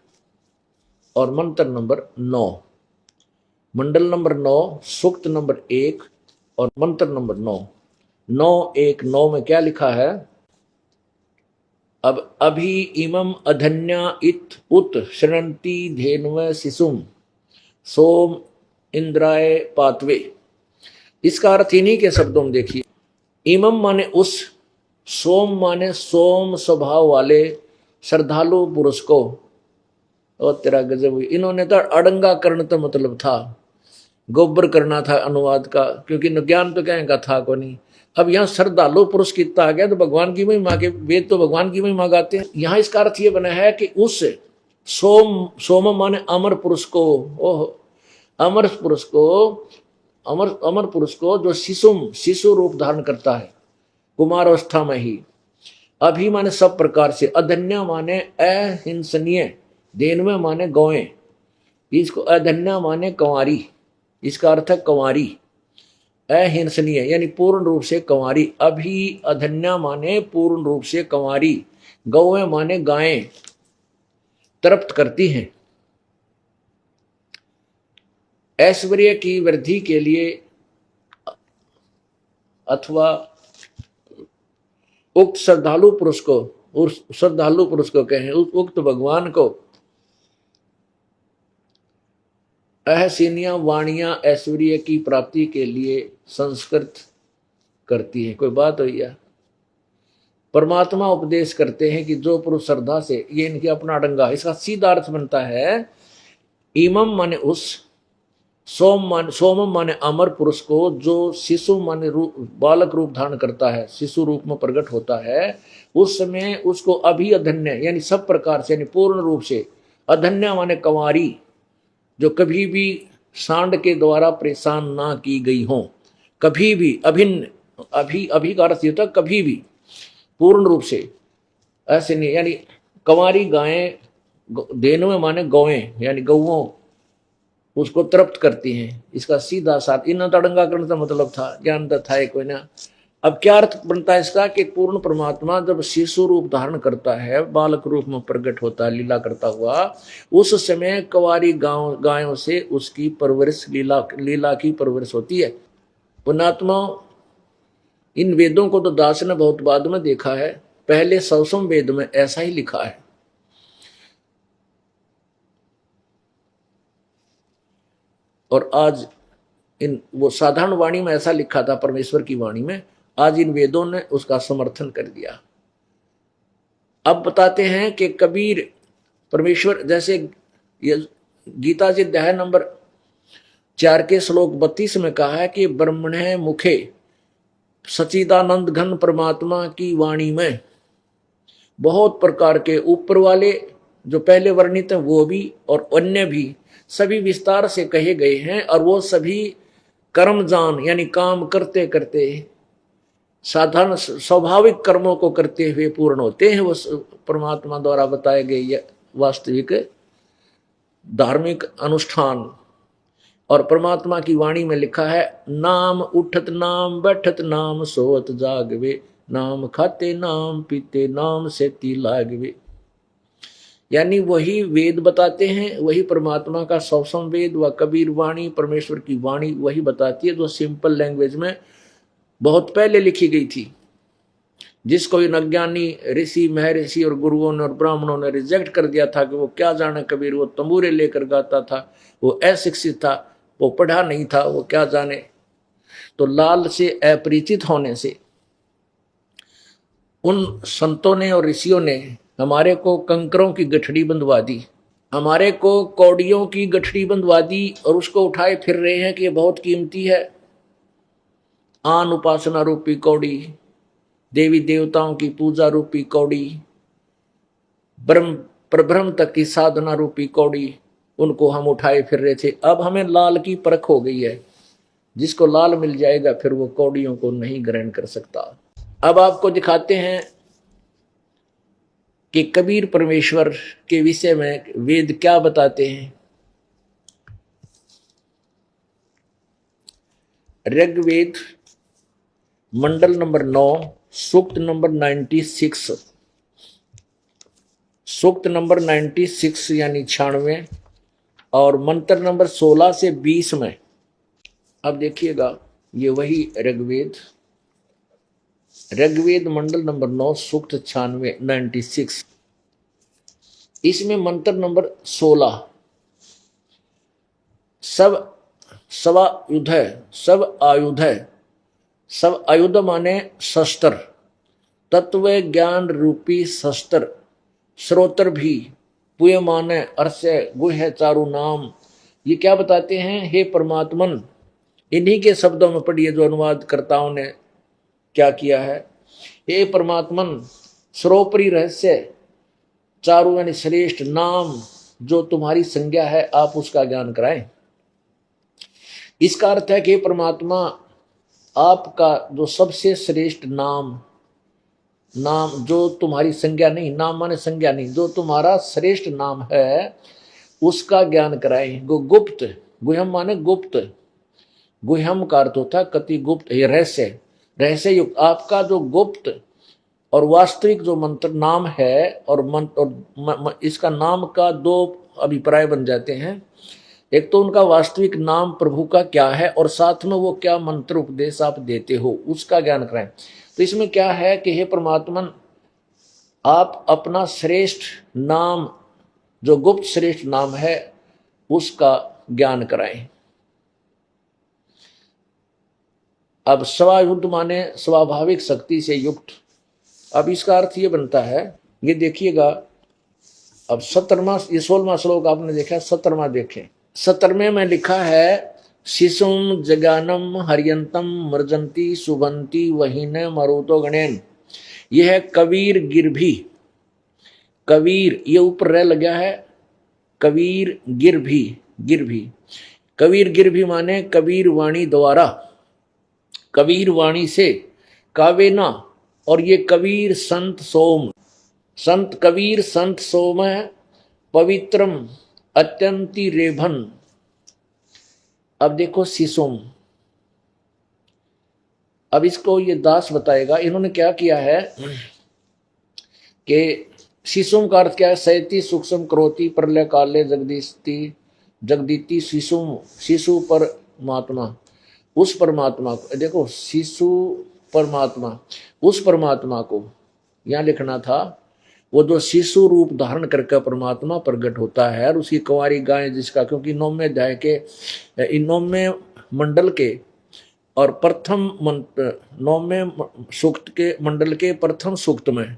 और मंत्र नंबर 9। मंडल नंबर 9, सूक्त नंबर 1 और मंत्र नंबर 9। 9:1:9 में क्या लिखा है? अब अभी इमम अधन्या इत उत शृणंती धेन्व शिशुम सोम इंद्राय पातवे। इसका अर्थ इन्हीं के शब्दों में देखिए। इमम माने उस, सोम माने सोम स्वभाव वाले श्रद्धालु पुरुष को। और तेरा गजब हुई, इन्होंने तो अड़ंगा करने तो मतलब था, गोबर करना था अनुवाद का, क्योंकि ज्ञान तो कहेगा था को नहीं। अब यहाँ श्रद्धालु पुरुष कितना आ गया, तो भगवान की महिमा के वेद तो भगवान की महिमा गाते हैं। यहाँ इसका अर्थ ये बना है कि उस सोम माने अमर पुरुष को, ओह अमर पुरुष को, अमर पुरुष को जो शिशु रूप धारण करता है कुमारावस्था में ही। अभी माने सब प्रकार से, अधन्या माने अहिंसनीय, धेन्व माने गौएं, इसको अधन्या माने कंवारी, इसका अर्थ है कंवारी, अहिंसनीय यानी पूर्ण रूप से कंवारी। अभी अधन्या माने पूर्ण रूप से कंवारी, गौएं माने गायें तृप्त करती हैं। ऐश्वर्य की वृद्धि के लिए अथवा उक्त श्रद्धालु पुरुष को, उस श्रद्धालु पुरुष को कहें, उक्त भगवान को अहसीनिया वाणियां ऐश्वर्य की प्राप्ति के लिए संस्कृत करती है। कोई बात हुई है? परमात्मा उपदेश करते हैं कि जो पुरुष श्रद्धा से, ये इनके अपना अड़ंगा, इसका सीधा अर्थ बनता है इमम माने उस, सोमम माने अमर पुरुष को जो शिशु माने बालक रूप धारण करता है, शिशु रूप में प्रकट होता है, उस समय उसको अभी अधन्य यानी सब प्रकार से, यानी पूर्ण रूप से, अधन्य माने कंवारी, जो कभी भी सांड के द्वारा परेशान ना की गई हो, कभी भी अभिन्न, अभी का अर्थ होता कभी भी, पूर्ण रूप से, ऐसे नहीं, यानी कंवारी गायें, धेनु माने गौएं यानी गौओं, उसको तृप्त करती हैं। इसका सीधा साथ इन तड़ंगा करने का मतलब था, ज्ञान था है कोई ना। अब क्या अर्थ बनता है इसका कि पूर्ण परमात्मा जब शिशु रूप धारण करता है, बालक रूप में प्रकट होता है लीला करता हुआ, उस समय कंवारी गायों से उसकी परवरिश, लीला की परवरिश होती है। पुण्यात्मा, इन वेदों को तो दास ने बहुत बाद में देखा है, पहले 100वें वेद में ऐसा ही लिखा है। और आज वो साधारण वाणी में ऐसा लिखा था, परमेश्वर की वाणी में, आज इन वेदों ने उसका समर्थन कर दिया। अब बताते हैं कि कबीर परमेश्वर, जैसे गीता जी अध्याय नंबर 4 के श्लोक 32 में कहा है कि ब्रह्मणे मुखे सच्चिदानंद घन परमात्मा की वाणी में बहुत प्रकार के ऊपर वाले जो पहले वर्णित हैं वो भी और अन्य भी सभी विस्तार से कहे गए हैं। और वो सभी कर्मजान यानी काम करते करते, साधारण स्वाभाविक कर्मों को करते हुए पूर्ण होते हैं। वो परमात्मा द्वारा बताए गए वास्तविक धार्मिक अनुष्ठान। और परमात्मा की वाणी में लिखा है, नाम उठत नाम बैठत नाम सोत जागवे, नाम खाते नाम पीते नाम सेती लागवे। यानी वही वेद बताते हैं, वही परमात्मा का 100वां वेद व कबीर वाणी, परमेश्वर की वाणी वही बताती है, जो सिंपल लैंग्वेज में बहुत पहले लिखी गई थी, जिसको इन अज्ञानी ऋषि महर्षि और गुरुओं ने और ब्राह्मणों ने रिजेक्ट कर दिया था कि वो क्या जाने कबीर, वो तंबूरे लेकर गाता था, वो अशिक्षित था, वो पढ़ा नहीं था, वो क्या जाने। तो लाल से अपरिचित होने से उन संतों ने और ऋषियों ने हमारे को कंकरों की गठड़ी बंधवा दी, हमारे को कौड़ियों की गठड़ी बंधवा दी और उसको उठाए फिर रहे हैं कि ये बहुत कीमती है। आन उपासना रूपी कौड़ी, देवी देवताओं की पूजा रूपी कौड़ी, ब्रह्म परब्रह्म तक की साधना रूपी कौड़ी, उनको हम उठाए फिर रहे थे। अब हमें लाल की परख हो गई है, जिसको लाल मिल जाएगा फिर वो कौड़ियों को नहीं ग्रहण कर सकता। अब आपको दिखाते हैं कि कबीर परमेश्वर के विषय में वेद क्या बताते हैं। ऋग्वेद मंडल नंबर 9 सूक्त नंबर 96, सूक्त नंबर 96 यानी 96 और मंत्र नंबर 16 से 20 में। अब देखिएगा, ये वही ऋग्वेद मंडल नंबर 9 सूक्त 96, इसमें मंत्र नंबर 16, सब सवायुध है, सब आयुध है, सब आयुध माने शस्त्र, तत्व ज्ञान रूपी शस्त्र, श्रोत्र भी पुय माने अर्स्य गुह्य चारु नाम। ये क्या बताते हैं, हे परमात्मन, इन्हीं के शब्दों में पढ़िए जो अनुवादकर्ताओं ने क्या किया है। हे परमात्मन, सर्वोपरि रहस्य चारु यानी श्रेष्ठ नाम जो तुम्हारी संज्ञा है, आप उसका ज्ञान कराएं। इसका अर्थ है कि परमात्मा, आपका जो सबसे श्रेष्ठ नाम, नाम जो तुम्हारी संज्ञा नहीं, नाम माने संज्ञा नहीं, जो तुम्हारा श्रेष्ठ नाम है उसका ज्ञान कराएं। गुप्त, गुह्यम माने गुप्त, गुह्यम का अर्थ होता कति गुप्त, ये रहस्य, रहस्य युक्त आपका जो गुप्त और वास्तविक जो मंत्र नाम है, और मंत्र और इसका नाम का दो अभिप्राय बन जाते हैं। एक तो उनका वास्तविक नाम प्रभु का क्या है, और साथ में वो क्या मंत्र उपदेश आप देते हो उसका ज्ञान कराएं। तो इसमें क्या है कि हे परमात्मन, आप अपना श्रेष्ठ नाम जो गुप्त श्रेष्ठ नाम है उसका ज्ञान कराएं। अब स्वायुद्ध माने स्वाभाविक शक्ति से युक्त। अब इसका अर्थ ये बनता है, ये देखिएगा, अब 17वां, ये 16वां श्लोक आपने देखा, 17वां देखें। 17वें में लिखा है, शिशुम जगानम हरियंतम मर्जंती सुबंती वहीने मरुतो गणेन। यह है कबीर गिरभी, कबीर ये ऊपर रह लगा है, कबीर गिरभी, गिरभी, कबीर गिरभी माने कबीर वाणी द्वारा, कबीर वाणी से, कावेना, और ये कबीर संत सोम, संत कबीर संत सोम पवित्रम अत्यंति रेभन। अब देखो शिशुम, अब इसको ये दास बताएगा। इन्होंने क्या किया है कि शिशुम का अर्थ क्या है, सैती सूक्ष्म क्रोती प्रलय काले जगदीति जगदीति शिशुम, शिशु परमात्मा, उस परमात्मा को देखो, शिशु परमात्मा, उस परमात्मा को यहाँ लिखना था, वो जो शिशु रूप धारण करके परमात्मा प्रकट होता है, और उसकी कुंवारी गाय जिसका, क्योंकि 9वें अध्याय के, इन 9वें मंडल के और प्रथम 9वें सूक्त के मंडल के प्रथम सूक्त में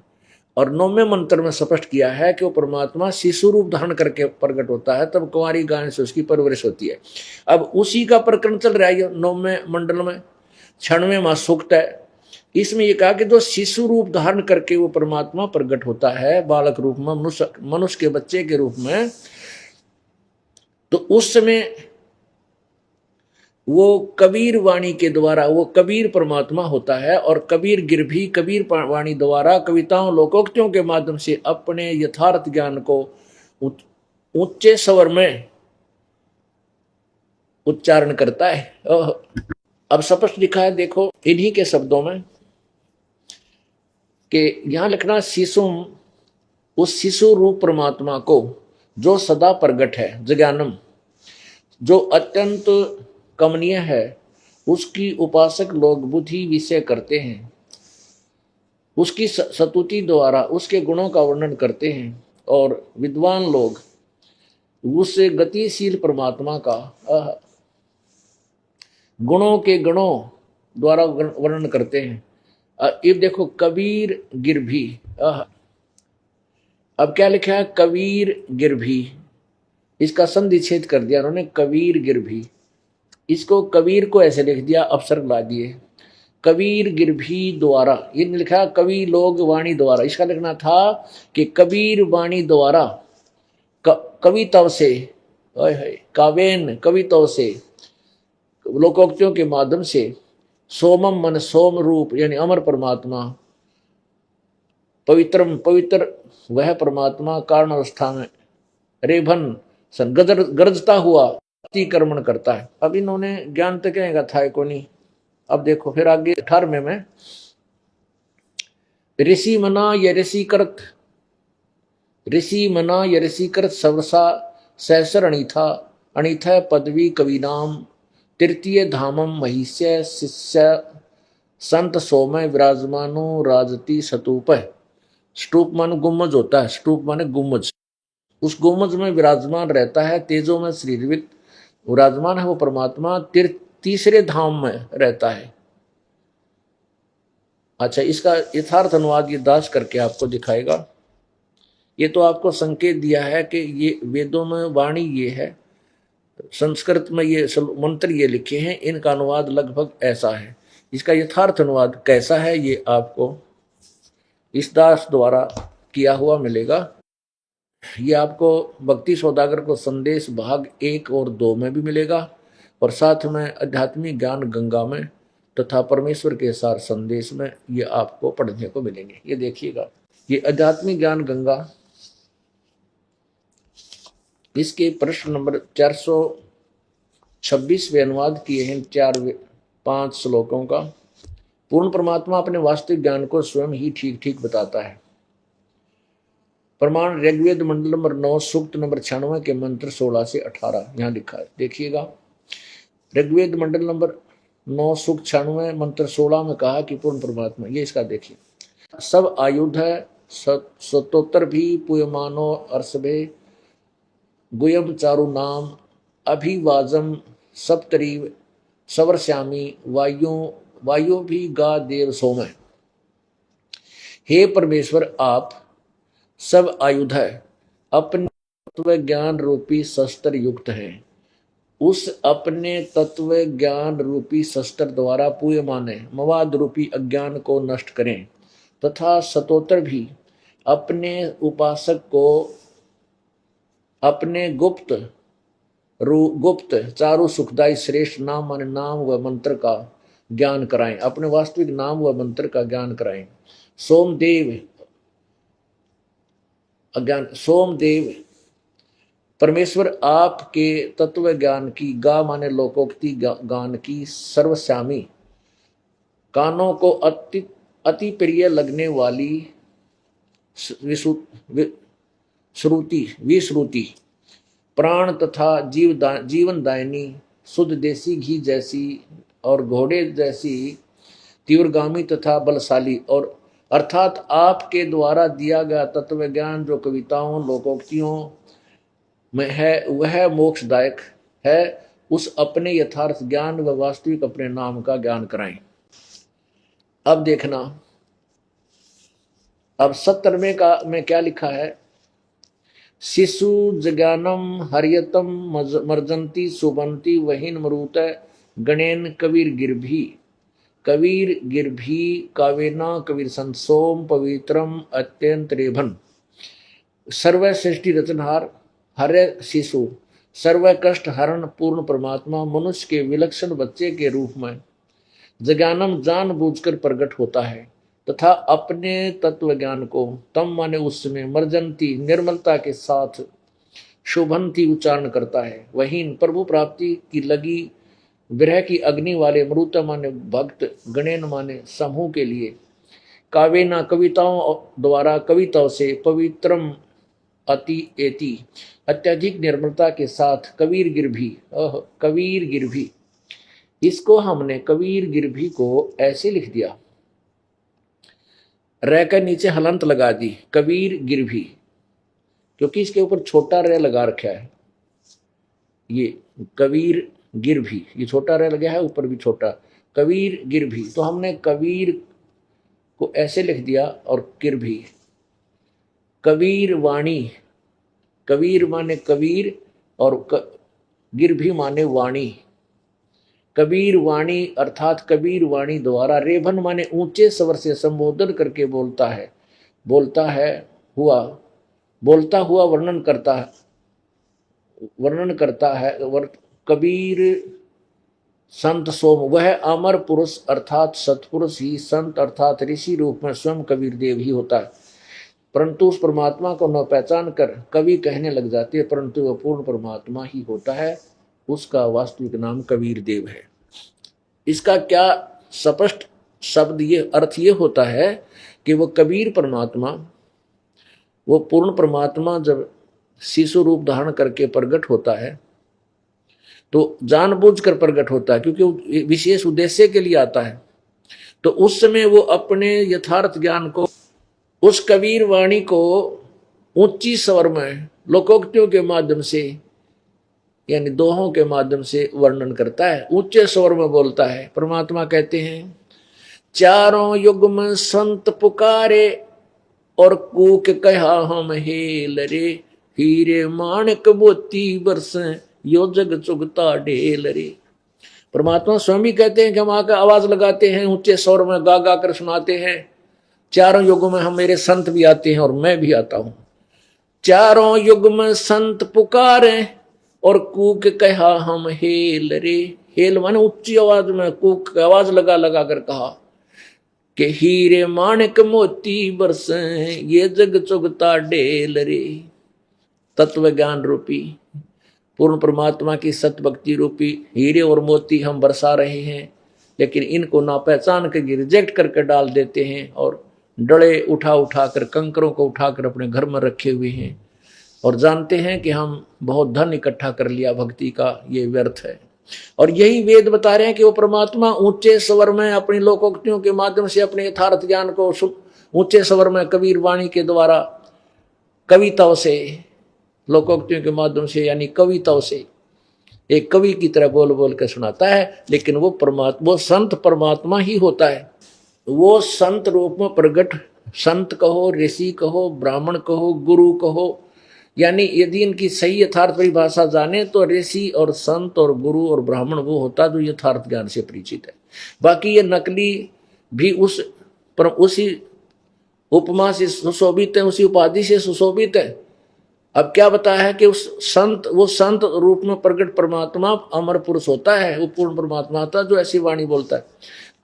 और 9वें मंत्र में स्पष्ट किया है कि वो परमात्मा शिशु रूप धारण करके प्रकट होता है, तब कुंवारी गाय से उसकी परवरिश होती है। अब उसी का प्रकरण चल रहा है 9वें मंडल में, 96वां सूक्त है। इसमें यह कहा कि जो शिशु रूप धारण करके वो परमात्मा प्रकट होता है बालक रूप में, मनुष्य के बच्चे के रूप में, तो उस समय वो कबीर वाणी के द्वारा वो कबीर परमात्मा होता है, और कबीर गिरभी कबीर वाणी द्वारा कविताओं लोकोक्तियों के माध्यम से अपने यथार्थ ज्ञान को ऊंचे स्वर में उच्चारण करता है। अब स्पष्ट लिखा है, देखो इन्हीं के शब्दों में कि यहां लिखना, शिशुम, उस शिशु रूप परमात्मा को जो सदा प्रगट है, जज्ञानम, जो अत्यंत कमनीय है, उसकी उपासक लोग बुद्धि विषय करते हैं, उसकी स्तुति द्वारा उसके गुणों का वर्णन करते हैं, और विद्वान लोग उससे गतिशील परमात्मा का गुणों के गणों द्वारा वर्णन करते हैं। अब देखो कबीर गिरभी, अब क्या लिखा है, कबीर गिरभी, इसका संधि छेद कर दिया उन्होंने, कबीर गिरभी। इसको कबीर को ऐसे लिख दिया, अपसर्ग ला दिए, कबीर गिरभी द्वारा। ये लिखा कवि लोग वाणी द्वारा, इसका लिखना था कि कबीर वाणी द्वारा, कविताओं से, कावेन कविताओं से, लोकोक्तियों के माध्यम से, सोमम मन सोम रूप यानी अमर परमात्मा, पवित्रम पवित्र वह परमात्मा, कारण अवस्था में रेभन सन गरजता हुआ अतिक्रमण करता है। अब इन्होंने ज्ञान तक कहेगा था को नहीं। अब देखो फिर आगे 18वें में, ऋषि मना या ऋषि करत, ऋषि मना या ऋषि करत सवसा सहसर अणिथा, अणिथा पदवी कवि नाम, तृतीय धामम महिष्य शिष्य संत सोमय विराजमानो राजती स्तूप। स्तूप मान गुम्मज होता है, स्तूप माने गुम्मज, उस गुम्मज में विराजमान रहता है, तेजो में श्रीवित विराजमान है वो परमात्मा, तीसरे धाम में रहता है। अच्छा, इसका यथार्थ अनुवाद ये दास करके आपको दिखाएगा। ये तो आपको संकेत दिया है कि ये वेदों में वाणी ये है, संस्कृत में ये मंत्र ये लिखे हैं, इनका अनुवाद लगभग ऐसा है। इसका यथार्थ अनुवाद कैसा है ये आपको इस दास द्वारा किया हुआ मिलेगा। ये आपको भक्ति सौदागर को संदेश भाग 1 और 2 में भी मिलेगा, और साथ में आध्यात्मिक ज्ञान गंगा में तथा परमेश्वर के सार संदेश में ये आपको पढ़ने को मिलेंगे। ये देखिएगा, ये आध्यात्मिक ज्ञान गंगा, इसके प्रश्न नंबर 426वें अनुवाद किए हैं 4-5 श्लोकों का। पूर्ण परमात्मा अपने वास्तविक ज्ञान को स्वयं ही ठीक ठीक बताता है। प्रमाण ऋग्वेद मंडल नंबर 9 सूक्त नंबर 96 के मंत्र 16 से 18 यहां लिखा है, देखिएगा। ऋग्वेद मंडल नंबर 9 सूक्त 96 मंत्र 16 में कहा कि पूर्ण परमात्मा, ये इसका देखिए, सब आयुध है सतोत्तर भी पुयमानो अर्षभे गुयम चारु नाम अभिवाजम सप्तरीव सवरश्यामी वायु भी गा देव सोम। हे परमेश्वर, आप सब आयुध है, अपने तत्व ज्ञान रूपी शस्त्र युक्त हैं, उस अपने तत्व ज्ञान रूपी शस्त्र द्वारा पूयमाने मवाद रूपी अज्ञान को नष्ट करें, तथा सतोत्तर भी अपने उपासक को अपने गुप्त चारु सुखदायी श्रेष्ठ नाम माने नाम व मंत्र का ज्ञान कराएं, अपने वास्तविक नाम व मंत्र का ज्ञान कराएं। सोमदेव परमेश्वर, आपके तत्व ज्ञान की, गा माने लोकोक्ति गान की, सर्वश्यामी कानों को अति प्रिय लगने वाली विश्रुति प्राण तथा जीवन दायिनी शुद्ध देसी घी जैसी और घोड़े जैसी तीव्रगामी तथा बलशाली, और अर्थात आपके द्वारा दिया गया तत्व ज्ञान जो कविताओं लोकोक्तियों में है वह मोक्षदायक है, उस अपने यथार्थ ज्ञान व वास्तविक अपने नाम का ज्ञान कराएं। अब देखना, अब 70वें का में क्या लिखा है, शिशु जज्ञानम हरियतम मर्जंती सुबंती वहीन मरुत गणेन कबीर गिरभी कावेना कबीर संसोम पवित्रम अत्यंत रेभन। सर्व सृष्टि रचनहार हरे शिशु, सर्व कष्ट हरण पूर्ण परमात्मा मनुष्य के विलक्षण बच्चे के रूप में जज्ञानम जानबूझकर प्रकट होता है, तथा अपने तत्व ज्ञान को तम माने उसमें मर्जंती निर्मलता के साथ शोभंती उच्चारण करता है। वहीं प्रभु प्राप्ति की लगी विरह की अग्नि वाले मरुत माने भक्त, गणेन माने समूह के लिए, कावेना कविताओं द्वारा कविताओं से, पवित्रम अति एति अत्यधिक निर्मलता के साथ कबीर गिरभी। इसको हमने कबीर गिरभी को ऐसे लिख दिया, र के नीचे हलंत लगा दी, कबीर गिरभी, क्योंकि इसके ऊपर छोटा र लगा रखा है। ये कबीर गिरभी, ये छोटा र लगा है, ऊपर भी छोटा, कबीर गिरभी। तो हमने कबीर को ऐसे लिख दिया और किरभी। कबीर वाणी, कबीर माने कबीर और गिरभी माने वाणी। कबीर वाणी अर्थात कबीर वाणी द्वारा रेभन माने ऊंचे स्वर से संबोधन करके बोलता है, बोलता हुआ वर्णन करता है कबीर संत सोम। वह अमर पुरुष अर्थात सतपुरुष ही संत अर्थात ऋषि रूप में स्वयं कबीर देव ही होता है। परंतु उस परमात्मा को न पहचान कर कवि कहने लग जाते हैं, परंतु वह पूर्ण परमात्मा ही होता है। उसका वास्तविक नाम कबीर देव है। इसका क्या स्पष्ट शब्द ये अर्थ ये होता है कि वो कबीर परमात्मा, वो पूर्ण परमात्मा जब शिशु रूप धारण करके प्रकट होता है तो जानबूझकर प्रकट होता है, क्योंकि विशेष उद्देश्य के लिए आता है। तो उस समय वो अपने यथार्थ ज्ञान को, उस कबीर वाणी को ऊंची स्वर में लोकोक्तियों के माध्यम से यानी दोहों के माध्यम से वर्णन करता है, ऊंचे स्वर में बोलता है। परमात्मा कहते हैं, चारों युग में संत पुकारे और कूक कहा हम हेल रे, हीरे माणिक मोती बरसे यो जग चुगता ढेल रे। परमात्मा स्वयं ही कहते हैं कि हम आकर आवाज लगाते हैं, ऊंचे स्वर में गा गा कर सुनाते हैं। चारों युगों में हम मेरे संत भी आते हैं और मैं भी आता हूं। चारों युग में संत पुकारे और कूक कहा हम हेल रे। हेल माने ऊंची आवाज में, कूक आवाज लगा लगा कर कहा कि हीरे माणिक मोती बरसे ये जग चुगता ढेल रे। तत्व ज्ञान रूपी पूर्ण परमात्मा की सत्य भक्ति रूपी हीरे और मोती हम बरसा रहे हैं, लेकिन इनको ना पहचान कर रिजेक्ट करके डाल देते हैं और डले उठा उठा कर, कंकरों को उठाकर अपने घर में रखे हुए हैं और जानते हैं कि हम बहुत धन इकट्ठा कर लिया, भक्ति का ये व्यर्थ है। और यही वेद बता रहे हैं कि वो परमात्मा ऊंचे स्वर में अपनी लोकोक्तियों के माध्यम से अपने यथार्थ ज्ञान को ऊंचे स्वर में कबीर वाणी के द्वारा कविताओं से, लोकोक्तियों के माध्यम से यानी कविताओं से एक कवि की तरह बोल बोल कर सुनाता है। लेकिन वो परमात्मा, वो संत परमात्मा ही होता है। वो संत रूप में प्रकट, संत कहो, ऋषि कहो, ब्राह्मण कहो, गुरु कहो, यानी यदि इनकी सही यथार्थ परिभाषा जाने तो ऋषि और संत और गुरु और ब्राह्मण वो होता जो यथार्थ ज्ञान से परिचित है। बाकी ये नकली भी उसी उपमा से सुशोभित है, उसी उपाधि से सुशोभित है। अब क्या बताया है कि वो संत रूप में प्रकट परमात्मा अमर पुरुष होता है, वो पूर्ण परमात्मा होता है जो ऐसी वाणी बोलता है।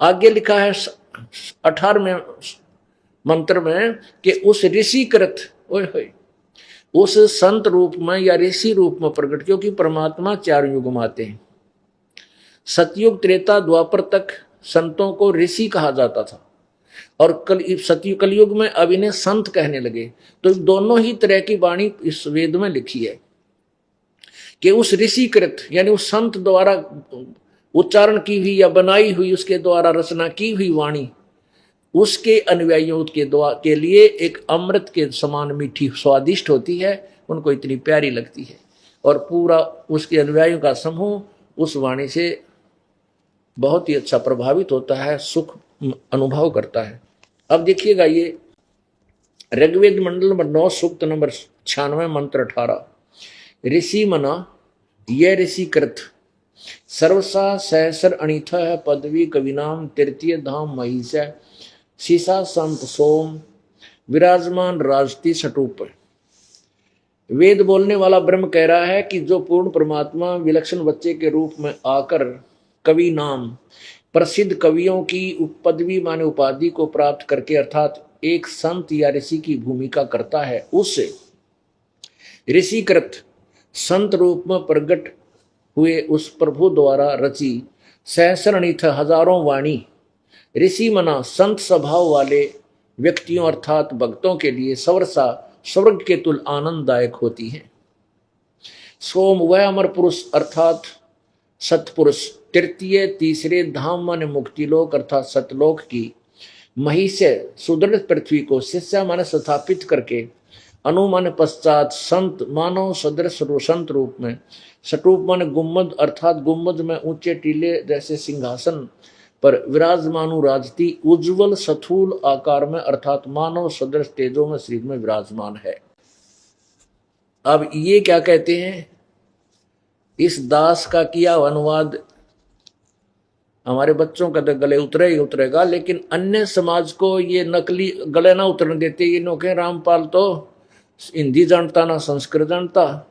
आगे लिखा है 18वें मंत्र में कि उस ऋषिकृत, उस संत रूप में या ऋषि रूप में प्रकट, क्योंकि परमात्मा 4 युग में आते हैं। सतयुग, त्रेता, द्वापर तक संतों को ऋषि कहा जाता था और कलयुग में अब इन्हें संत कहने लगे। तो दोनों ही तरह की वाणी इस वेद में लिखी है कि उस ऋषिकृत यानी उस संत द्वारा उच्चारण की हुई या बनाई हुई, उसके द्वारा रचना की हुई वाणी उसके अनुयायियों के लिए एक अमृत के समान मीठी स्वादिष्ट होती है, उनको इतनी प्यारी लगती है और पूरा उसके अनुयायियों का समूह उस वाणी से बहुत ही अच्छा प्रभावित होता है, सुख अनुभव करता है। अब देखिएगा ये ऋग्वेद मंडल नंबर 9 सूक्त नंबर 96 मंत्र 18, ऋषि मना ये ऋषि कृत सर्वसा सहस्र अनिथ पदवी कविनाम तृतीय धाम महिष शीशा संत सोम विराजमान राजती सटूप। वेद बोलने वाला ब्रह्म कह रहा है कि जो पूर्ण परमात्मा विलक्षण बच्चे के रूप में आकर कवि नाम प्रसिद्ध कवियों की पदवी माने उपाधि को प्राप्त करके अर्थात एक संत या ऋषि की भूमिका करता है, उससे ऋषिकृत संत रूप में प्रकट हुए उस प्रभु द्वारा रची सहस्रनिथ हजारों वाणी ऋषि मना संत स्वभाव वाले व्यक्तियों अर्थात भक्तों के लिए सवरसा स्वर्ग के तुल आनंददायक होती है। सोम वह अमर पुरुष अर्थात सतपुरुष तृतीय तीसरे धाम माने मुक्तिलोक अर्थात सतलोक की महिष सुदृढ़ पृथ्वी को शिष्या माने स्थापित करके अनु माने पश्चात संत मानव सदृश संत रूप में सटूप माने गुम्मद अर्थात गुम्मद में ऊंचे टीले जैसे सिंहासन पर विराजमानु राजती उज्जवल स्थूल आकार में अर्थात मानव सदृश तेजों में शरीर में विराजमान है। अब ये क्या कहते हैं, इस दास का किया अनुवाद हमारे बच्चों का तो गले उतरे ही उतरेगा, लेकिन अन्य समाज को ये नकली गले ना उतरने देते। ये नौके रामपाल तो हिंदी जानता ना संस्कृत जानता,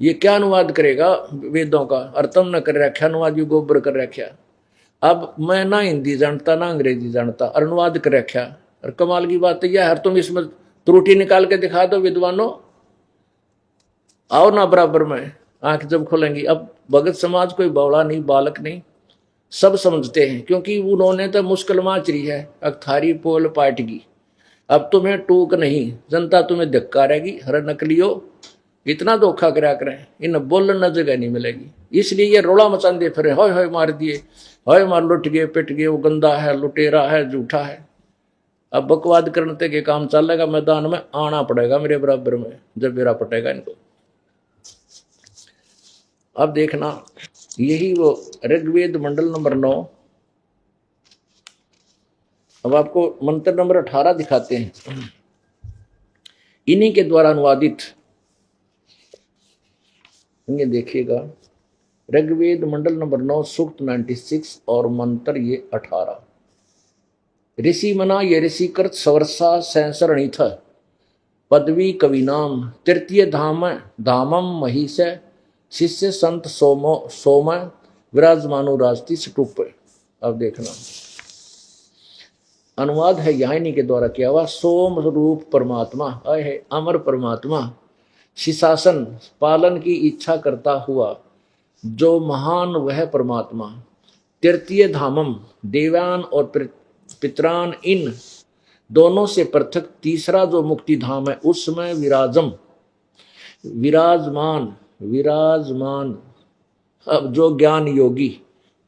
ये क्या अनुवाद करेगा वेदों का, अर्थम न कर रखा अनुवाद, ये गोबर कर रखा। अब मैं ना हिंदी जानता ना अंग्रेजी जानता, अनुवाद कर रखा। और कमाल की बात यह है, तुम इसमें त्रुटि निकाल के दिखा दो विद्वानों, आओ ना बराबर में, आंख जब खोलेंगी। अब भगत समाज कोई बौड़ा नहीं, बालक नहीं, सब समझते हैं, क्योंकि उन्होंने तो मुश्किल माचरी है अखथारी पोल पाटगी। अब तुम्हें टूक नहीं, जनता तुम्हें धिक्कारेगी। हर नकलियो इतना धोखा करा करें, इन बोलने जगह नहीं मिलेगी। इसलिए ये रोड़ा मचाते फिर, होय होय मार दिए, होय मार लुट गए पिट गए, वो गंदा है, लुटेरा है, झूठा है। अब बकवाद करने के काम चलेगा, मैदान में आना पड़ेगा मेरे बराबर में, जब मेरा पटेगा इनको। अब देखना, यही वो ऋग्वेद मंडल नंबर 9। अब आपको मंत्र नंबर 18 दिखाते हैं, इन्हीं के द्वारा अनुवादित। ये देखिएगा, ऋग्वेद मंडल नंबर 9 सूक्त 96 और मंत्र ये 18। ऋषि मना ये ऋषि कृत सवर्षा सैंसरणिथ पदवी कविनाम तृतीय धामम महिष शिष्य संत सोम विराजमानु राजती सटुप। अब देखना, अनुवाद है यहाँ इन्हीं के द्वारा किया हुआ। सोम रूप परमात्मा है, अमर परमात्मा, शिशासन पालन की इच्छा करता हुआ जो महान वह परमात्मा, तृतीय धामम देवान और पितरान इन दोनों से पृथक तीसरा जो मुक्ति धाम है उसमें विराजमान। अब जो ज्ञान योगी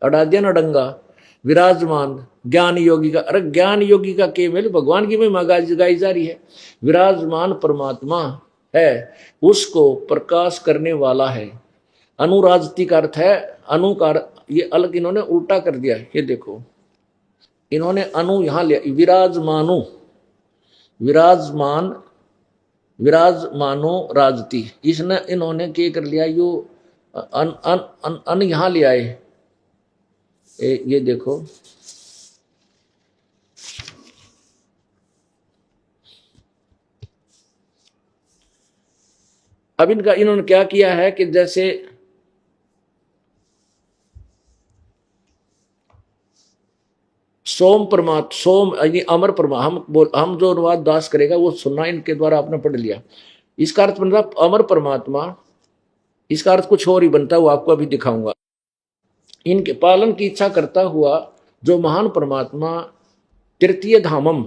अड़ाद्यन अडंगा विराजमान ज्ञान योगी का, अरे ज्ञान योगी का केवल भगवान की महिमा गाई जा रही है। विराजमान परमात्मा है, उसको प्रकाश करने वाला है। अनुराजती का अर्थ है अनुकार, ये अलग इन्होंने उल्टा कर दिया। ये देखो, इन्होंने अनु यहां लिया, विराजमानो राजती, इसने इन्होंने क्या कर लिया, यो अन यहां ले आए। ये देखो, अब इन्होंने क्या किया है कि जैसे सोम अमर हम जो अनुवाद दास करेगा वो सुनना, इनके द्वारा आपने पढ़ लिया। इसका अर्थ बन रहा अमर परमात्मा, इसका अर्थ कुछ और ही बनता है, वो आपको अभी दिखाऊंगा। इनके पालन की इच्छा करता हुआ जो महान परमात्मा तृतीय धामम,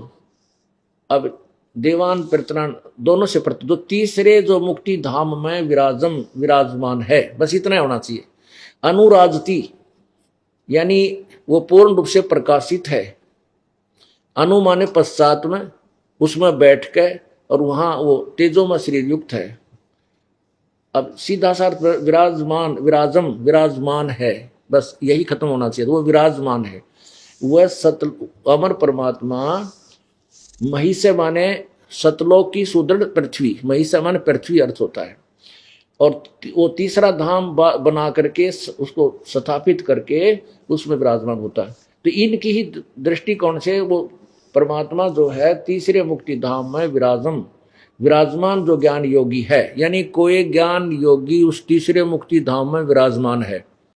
अब देवान पितरान दोनों से प्रति जो तीसरे जो मुक्ति धाम में विराजमान है, बस इतना होना चाहिए। अनुराजती यानी वो पूर्ण रूप से प्रकाशित है। अनु माने पश्चात में, उसमें बैठ के, और वहां वो तेजो में शरीर युक्त है। अब सीधा सा विराजमान है, बस यही खत्म होना चाहिए। वो विराजमान है, वह अमर परमात्मा। महिष माने सतलोक की सुदृढ़ पृथ्वी, महिष माने पृथ्वी अर्थ होता है। और वो तीसरा धाम बना करके उसको स्थापित करके उसमें विराजमान होता है। तो इनकी ही दृष्टिकोण से वो परमात्मा जो है तीसरे मुक्ति धाम में विराजमान जो ज्ञान योगी है, यानी कोई ज्ञान योगी उस तीसरे मुक्ति धाम में विराजमान है।